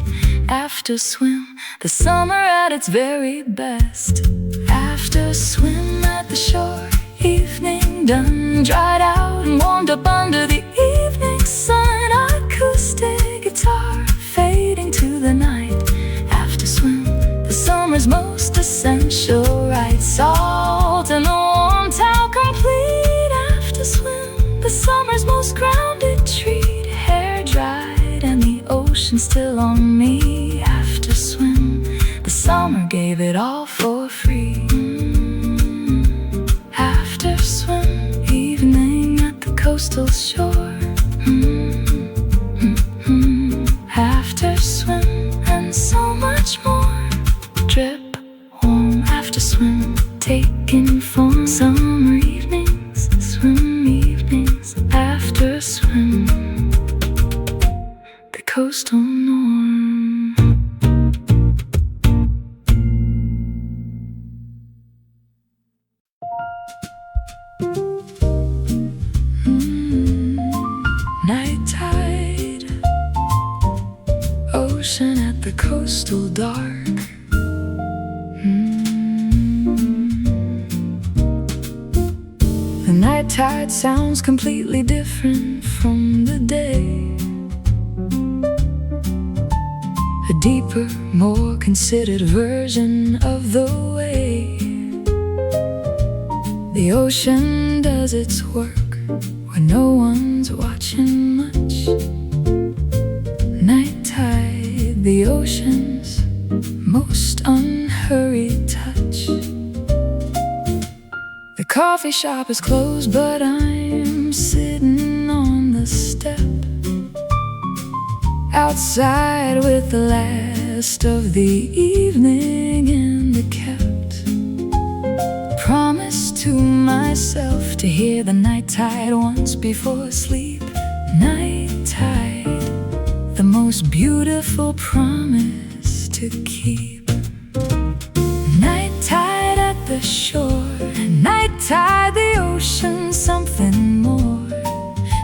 After swim, the summer at its very best. After swim at the shore, evening done, dried out and warmed up under the evening sun. Acoustic guitar fading to the night. After swim, the summer's most essential rite. Salt and the warm towel complete. After swim, the summer's most grounded treat. Hair dried and the ocean still on me. After swim, the summer gave it all for free. After swim, evening at the coastal shore. After swim, and so much more. Drip warm after swim, taking form. Summer evenings, swim evenings. After swim, the coastal norm. Night tide, ocean at the coastal dark. The night tide sounds completely different from the day. A deeper, more considered version of the way the ocean does its work when no one's watching much. Night tide, the ocean's most unhurried touch. The coffee shop is closed, but I'm sitting on the step outside with the last of the evening in the kept. Promise to myself to hear the night tide once before sleep. Night tide, the most beautiful promise to keep. Night tide at the shore, night tide the ocean, something more.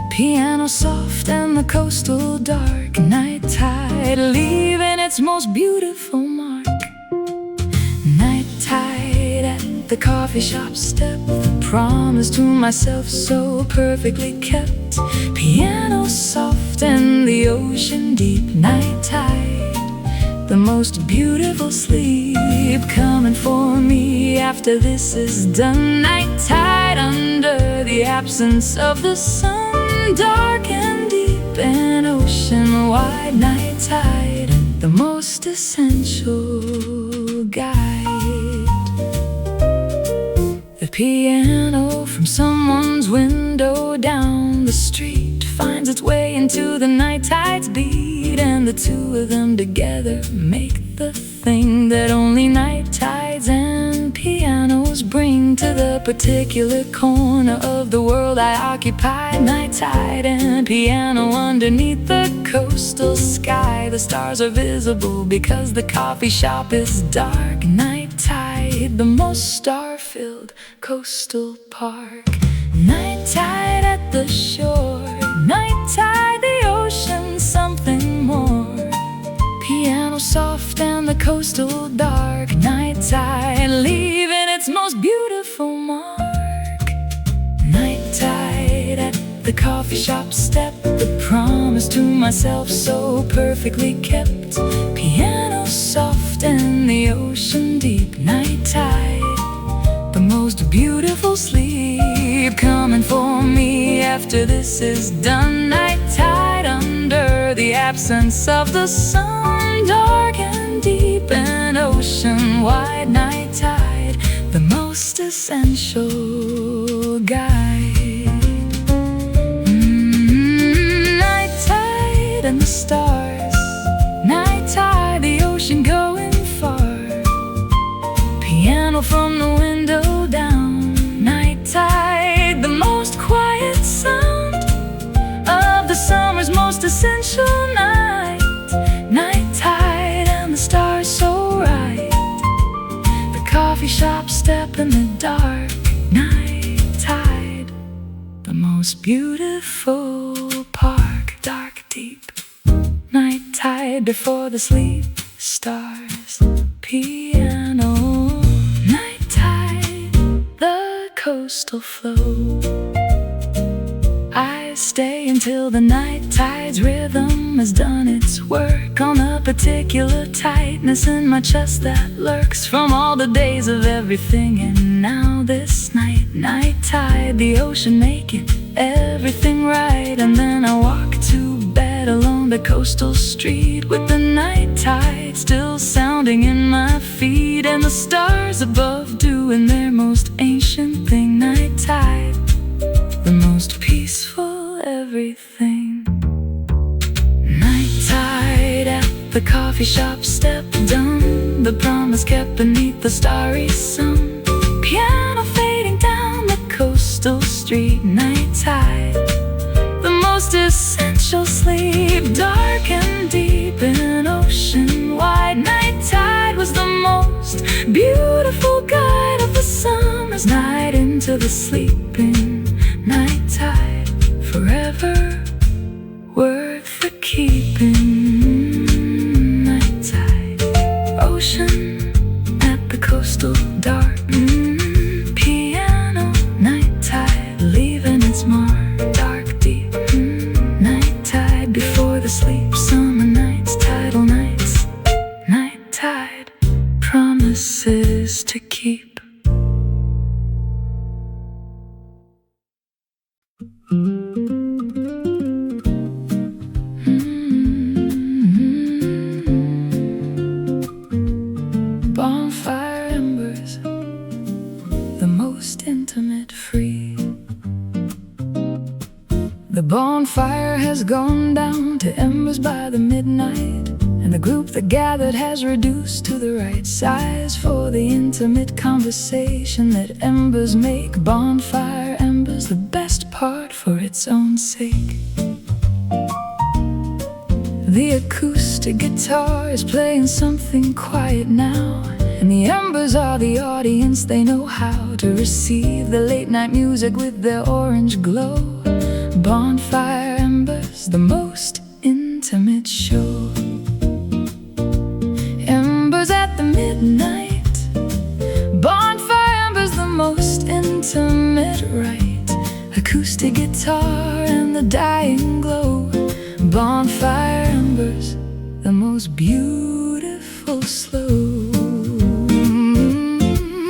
Piano soft and the coastal dark. Night tide leaving its most beautiful mark. Night tide at the coffee shop step, the promise to myself so perfectly kept. Piano soft and the ocean deep. Night tide, the most beautiful sleep coming for me after this is done. Night tide under the absence of the sun, dark and deep and ocean wide. Night tide, the most essential guide. The piano from someone's window down the street finds its way into the night tide's beat, and the two of them together make the thing that only night tides and pianos bring to the particular corner of the world I occupy. Night tide and piano underneath the coastal sky. The stars are visible because the coffee shop is dark. Night tide, the most star-filled coastal park. Night tide at the shore, night tide the ocean, something more. Piano soft and the coastal dark. Night tide leaving its most beautiful mark. Night tide at the coffee shop step, the promise to myself so perfectly kept. Piano soft and the ocean deep. Night tide, the most beautiful sleep keep coming for me after this is done. Night tide under the absence of the sun, dark and deep and ocean wide. Night tide, the most essential guide. Night tide and the stars, night tide, the ocean going far. Piano from the window down. Night tide, the most quiet sound of the summer's most essential night. Night tide and the stars so right. The coffee shop step in the dark. Night tide, the most beautiful park. Dark deep, night tide before the sleep. Stars, piano. Night tide, the coastal flow. I stay until the night tide's rhythm has done its work on the particular tightness in my chest that lurks from all the days of everything. And now this night, night tide, the ocean making everything right. And then I walk to bed along the coastal street with the night tide still sounding in my feet, and the stars above doing their most ancient thing. Night tide, the most peaceful everything. Night tide at the coffee shop step done, the promise kept beneath the starry sun. Piano fading down the coastal street. Night tide, the most essential sleep. Dark and deep and ocean wide. Night tide was the most beautiful guide of the summer's night into the sleeping. Night tide, forever worth the keeping. Night tide, ocean at the coastal dark. Piano, night tide, leaving its mark. Dark deep, night tide before the sleep. Summer nights, tidal nights. Night tide, promises to keep. Bonfire embers, the most intimate free. The bonfire has gone down to embers by the midnight, and the group that gathered has reduced to the right size for the intimate conversation that embers make. Bonfire embers, the best part for its own sake. The acoustic guitar is playing something quiet now, and the embers are the audience. They know how to receive the late night music with their orange glow. Bonfire embers, the most intimate show. Embers at the midnight. Bonfire embers, the most intimate rite. Acoustic guitar and the dying glow. Bonfire embers, the most beautiful slow.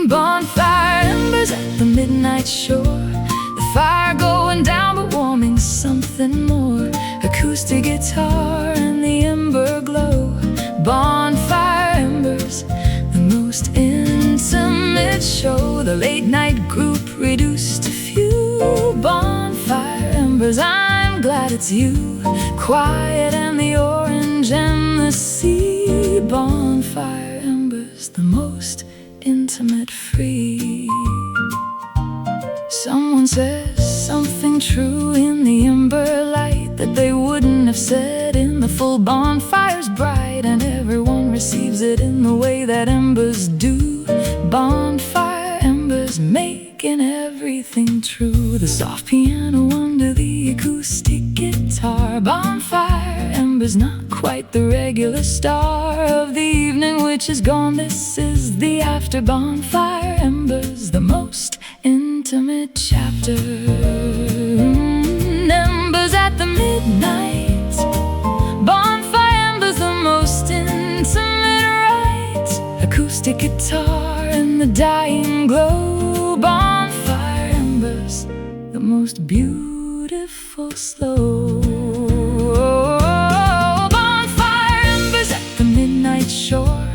Bonfire embers at the midnight shore. The fire going down but warming something more. Acoustic guitar and the ember glow. Bonfire embers, the most intimate show. The late night group reduced to few. Bonfire embers, I'm glad it's you. Quiet and the orange and the sea. Bonfire embers, the most intimate free. Someone says something true in the ember light that they wouldn't have said in the full bonfire's bright, and everyone receives it in the way that embers do. Bonfire embers making everything true. The soft piano under the acoustic guitar. Bonfire embers, not quite the regular star of the evening which is gone. This is the after. Bonfire embers, the most intimate chapter. Embers at the midnight. Bonfire embers, the most intimate rite. Acoustic guitar and the dying glow. Bonfire embers, most beautiful slow. Bonfire embers at the midnight shore.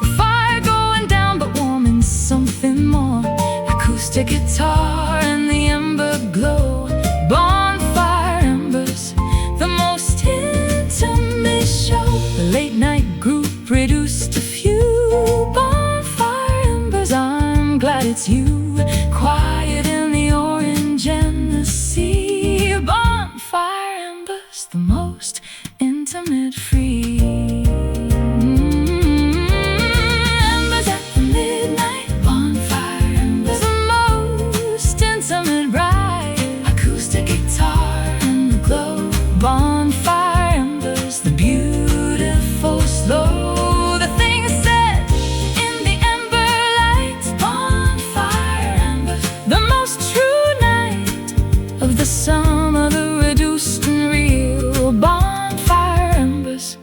The fire going down but warming something more. Acoustic guitar and the ember glow. Bonfire embers, the most intimate show. The late night group reduced to few. Bonfire embers, I'm glad it's you. Quiet in the orange and the sea. Bonfire embers, the most intimate free. Embers at the midnight. Bonfire embers, the most intimate ride. Acoustic guitar and the glow. Bonfire embers, the beautiful slow. The things said in the ember light. Bonfire embers, the most true night of the summer, the reduced and real. Bonfire embers,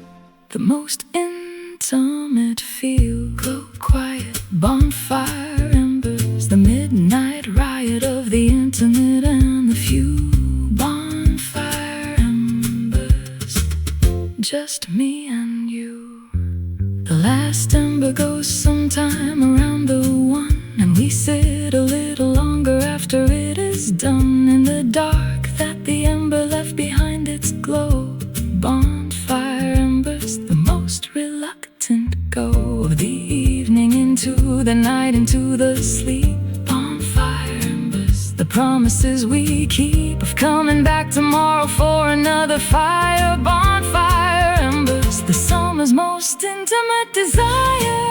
the most intimate feel. Glow quiet. Bonfire embers, the midnight riot of the intimate and the few. Bonfire embers, just me and you. The last ember goes sometime around the 1, and we sit a little longer after it is done. In the dark that the ember left behind its glow. Bonfire embers, the most reluctant go of the evening into the night, into the sleep. Bonfire embers, the promises we keep of coming back tomorrow for another fire. Bonfire embers, the summer's most intimate desire.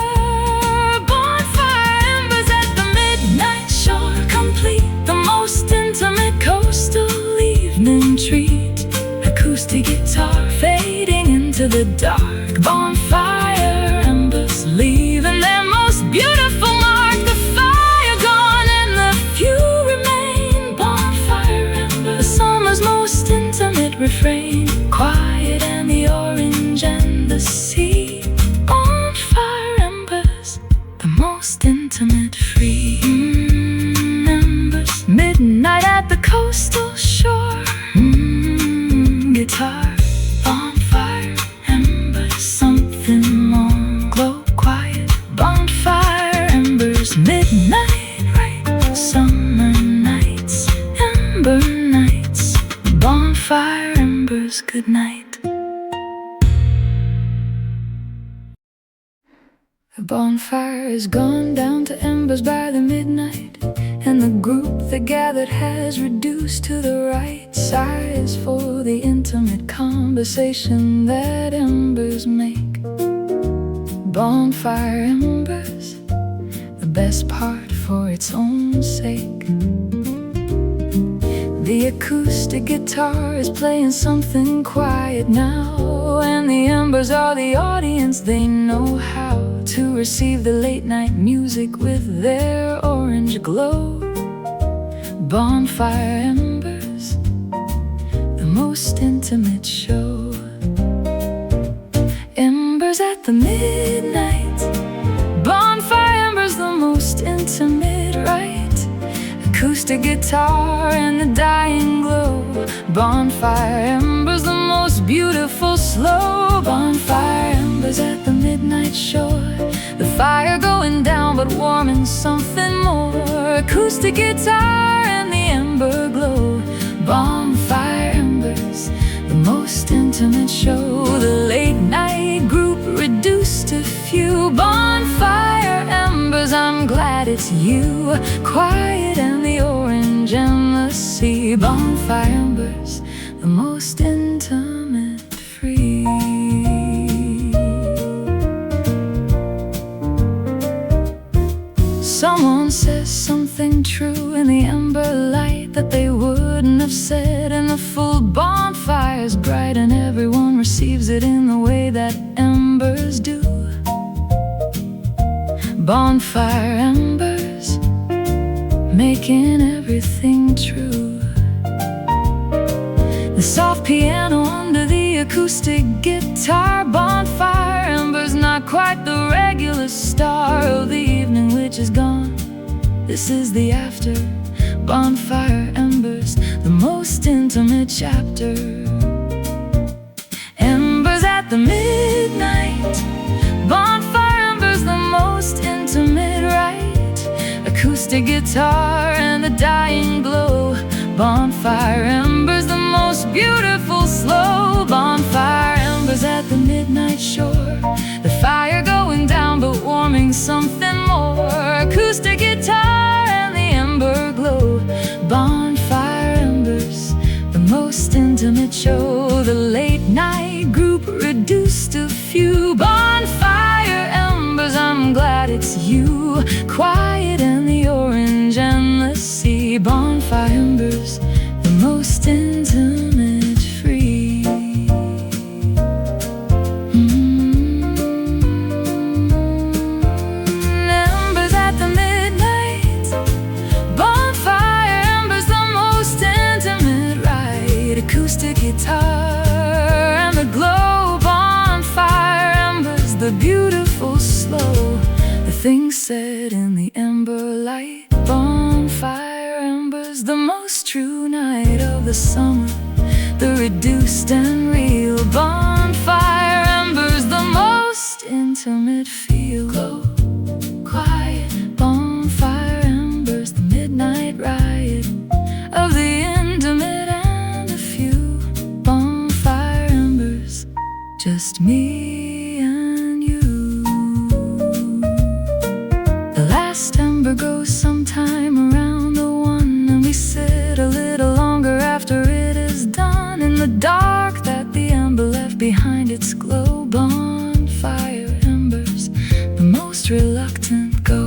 Bonfire embers at the midnight shore, complete the most intimate coastal evening treat. Acoustic guitar fading into the dark. Bonfire embers leaving their most beautiful mark. The fire gone and the few remain. Bonfire embers, the summer's most intimate refrain. Quiet and the orange and the sea. Bonfire embers, the most intimate free. Embers, midnight at the coastal shore. Guitar, bonfire embers, something more. Glow quiet. Bonfire embers, midnight right. Summer nights, ember nights. Bonfire embers, good night. The bonfire has gone down to embers by the midnight, and the group that gathered has reduced to the right size for the intimate conversation that embers make. Bonfire embers, the best part for its own sake. The acoustic guitar is playing something quiet now, and the embers are the audience. They know how to receive the late night music with their orange glow. Bonfire embers, the most intimate show. Embers at the midnight. Bonfire embers, the most intimate right. Acoustic guitar and the dying glow. Bonfire embers, the most beautiful slow. Bonfire embers at the midnight shore. The fire going down but warming something more. Acoustic guitar and the ember glow. Bonfire embers, the most intimate show. The late night group reduced to few. Bonfire embers, I'm glad it's you. Quiet and the orange and the sea. Bonfire embers, the most intimate free. Someone says something true in the ember light that they wouldn't have said in the full. Bonfire's bright and everyone receives it in the way that embers do. Bonfire embers, making everything true. The soft piano under the acoustic guitar. Bonfire embers, not quite the regular star of the evening which is gone. This is the after. Bonfire embers, the intimate chapter. Embers at the midnight, bonfire embers, the most intimate rite. Acoustic guitar and the dying glow. Bonfire embers, the most beautiful slow. Bonfire embers at the midnight shore. The fire going down but warming something more. Acoustic guitar and the ember glow. Bonfire embers, the most intimate show. The late night group reduced to few. Bonfire embers, I'm glad it's you. Quiet and the orange and the sea. Bonfire embers, the most intimate free. Embers at the midnight, bonfire embers, the most intimate ride. Acoustic guitar and the glow. Bonfire embers, the beautiful slow. The things said in the ember light. Bonfire embers, the most true night of the summer. The reduced and real. Bonfire embers, the most intimate feel. Glow, quiet, bonfire embers, the midnight riot of the intimate and a few. Bonfire embers, just me and you. The last ember goes sometime around the one, and we sit a little longer after it is done. In the dark that the ember left behind its glow. Bonfire embers, the most reluctant go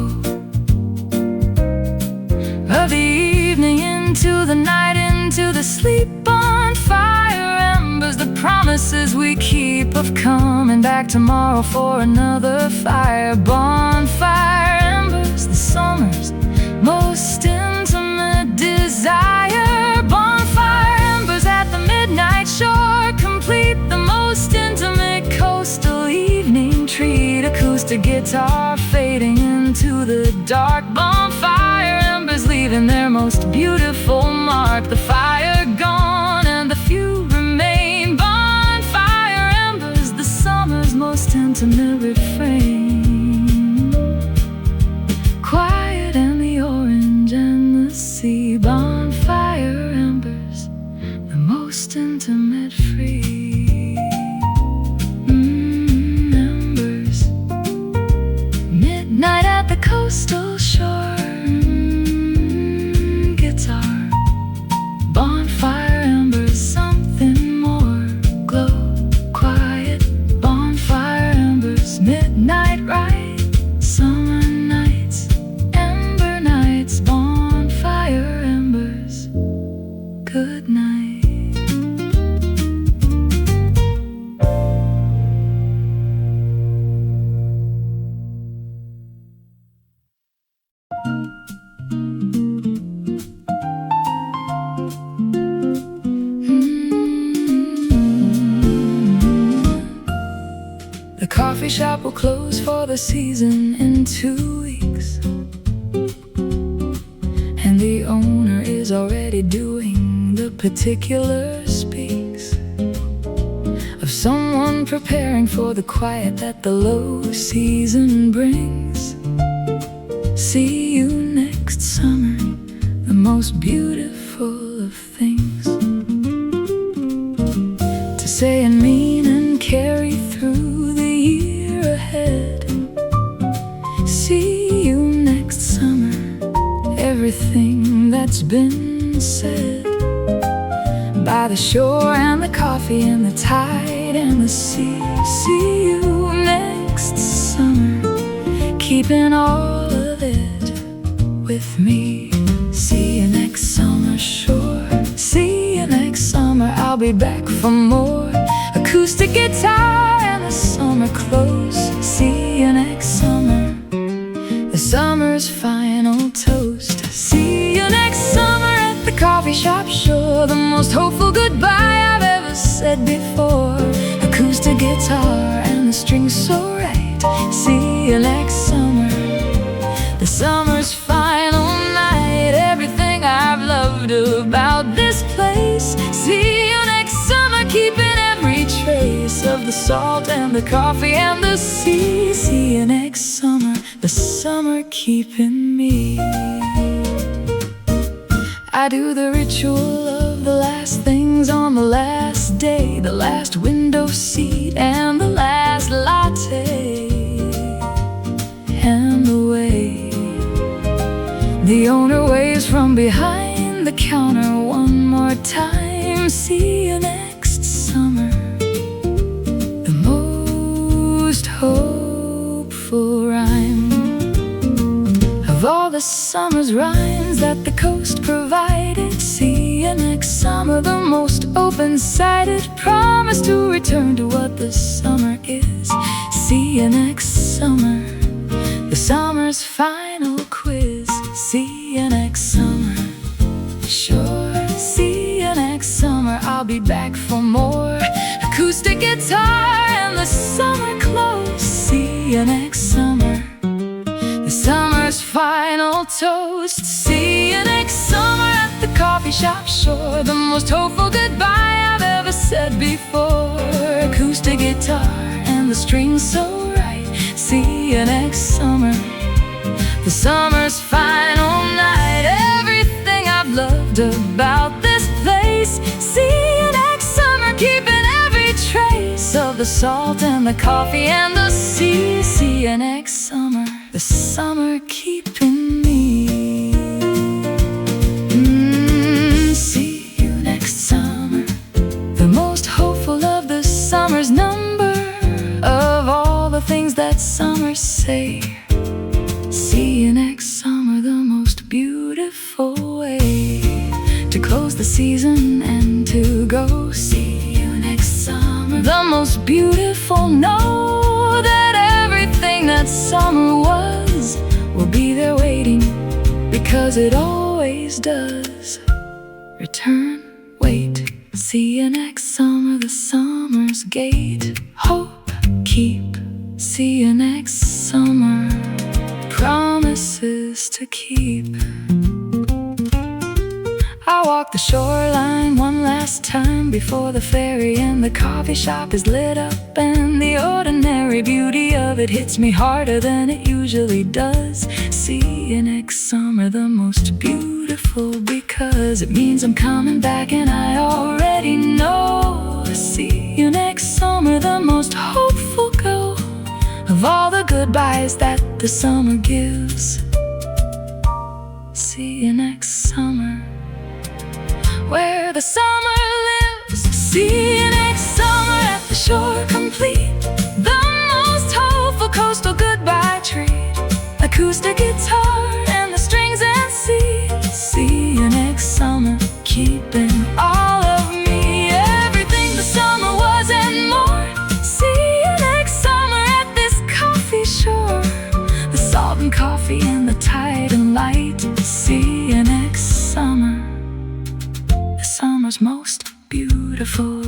of the evening into the night, into the sleep. Bonfire embers, the promises we keep of coming back tomorrow for another fire. Bonfire embers, the summer's most intimate desire. Bonfire embers at the midnight shore, complete the most intimate coastal evening treat. Acoustic guitar fading into the dark. Bonfire embers leaving their most beautiful mark. The fire gone and the few remain. Bonfire embers, the summer's most intimate refrain. Quiet and the orange and the sea. Bonfire embers, the most intimate free. Embers, midnight at the coastal shore. Guitar, bonfire embers, something more. Glow, quiet, bonfire embers, midnight ride. Summer nights, ember nights, bonfire embers, good night. The coffee shop will close for the season in 2 weeks, and the owner is already doing the particular speaks of someone preparing for the quiet that the low season brings. See you next summer, the most beautiful of things to say and mean and carry through the year ahead. See you next summer, everything that's been said by the shore and the coffee and the tide and the sea. See you next summer, keeping all of it with me. See you next summer, sure. See you next summer, I'll be back for more acoustic guitar and the summer close. See you next summer, the summer's final toast. See you next summer at the coffee shop, sure. The most hopeful goodbye I've ever said before. Acoustic guitar and the strings so right. See you next summer, the summer's final night. Everything I've loved about this place. See keeping every trace of the salt and the coffee and the sea. See you next summer, the summer keeping me. I do the ritual of the last things on the last day, the last window seat and the last latte. And the way the owner waves from behind the counter one more time. See you next summer, the most hopeful rhyme of all the summer's rhymes that the coast provided. See you next summer, the most open-sided promise to return to what the summer is. See you next summer, the summer's final quiz. See you next summer, sure. See you next summer, I'll be back for more acoustic guitar and the summer clothes. See you next summer, the summer's final toast. See you next summer at the coffee shop, sure. The most hopeful goodbye I've ever said before. Acoustic guitar and the strings so right. See you next summer, the summer's final night. Everything I've loved about this place. See you next summer, keeping every trace of the salt and the coffee and the sea. See you next summer, the summer keeping me. See you next summer, the most hopeful of the summer's number. Of all the things that summers say. See you next summer, the most beautiful way to close the season and to go. See you next summer, the most beautiful. Know that everything that summer was will be there waiting, because it always does. Return, wait. See you next summer, the summer's gate. Hope, keep. See you next summer, promises to keep. I walk the shoreline one last time before the ferry and the coffee shop is lit up, and the ordinary beauty of it hits me harder than it usually does. See you next summer, the most beautiful, because it means I'm coming back and I already know. See you next summer, the most hopeful go of all the goodbyes that the summer gives. See you next summer, where the summer lives. See you next summer at the shore complete, the most hopeful coastal goodbye treat. Acoustic guitar and the strings and sea. See you next summer, keeping all of me, everything the summer was and more. See you next summer at this coffee shore, the salt and coffee and the tide and light. See you next summer, the summer's most beautiful.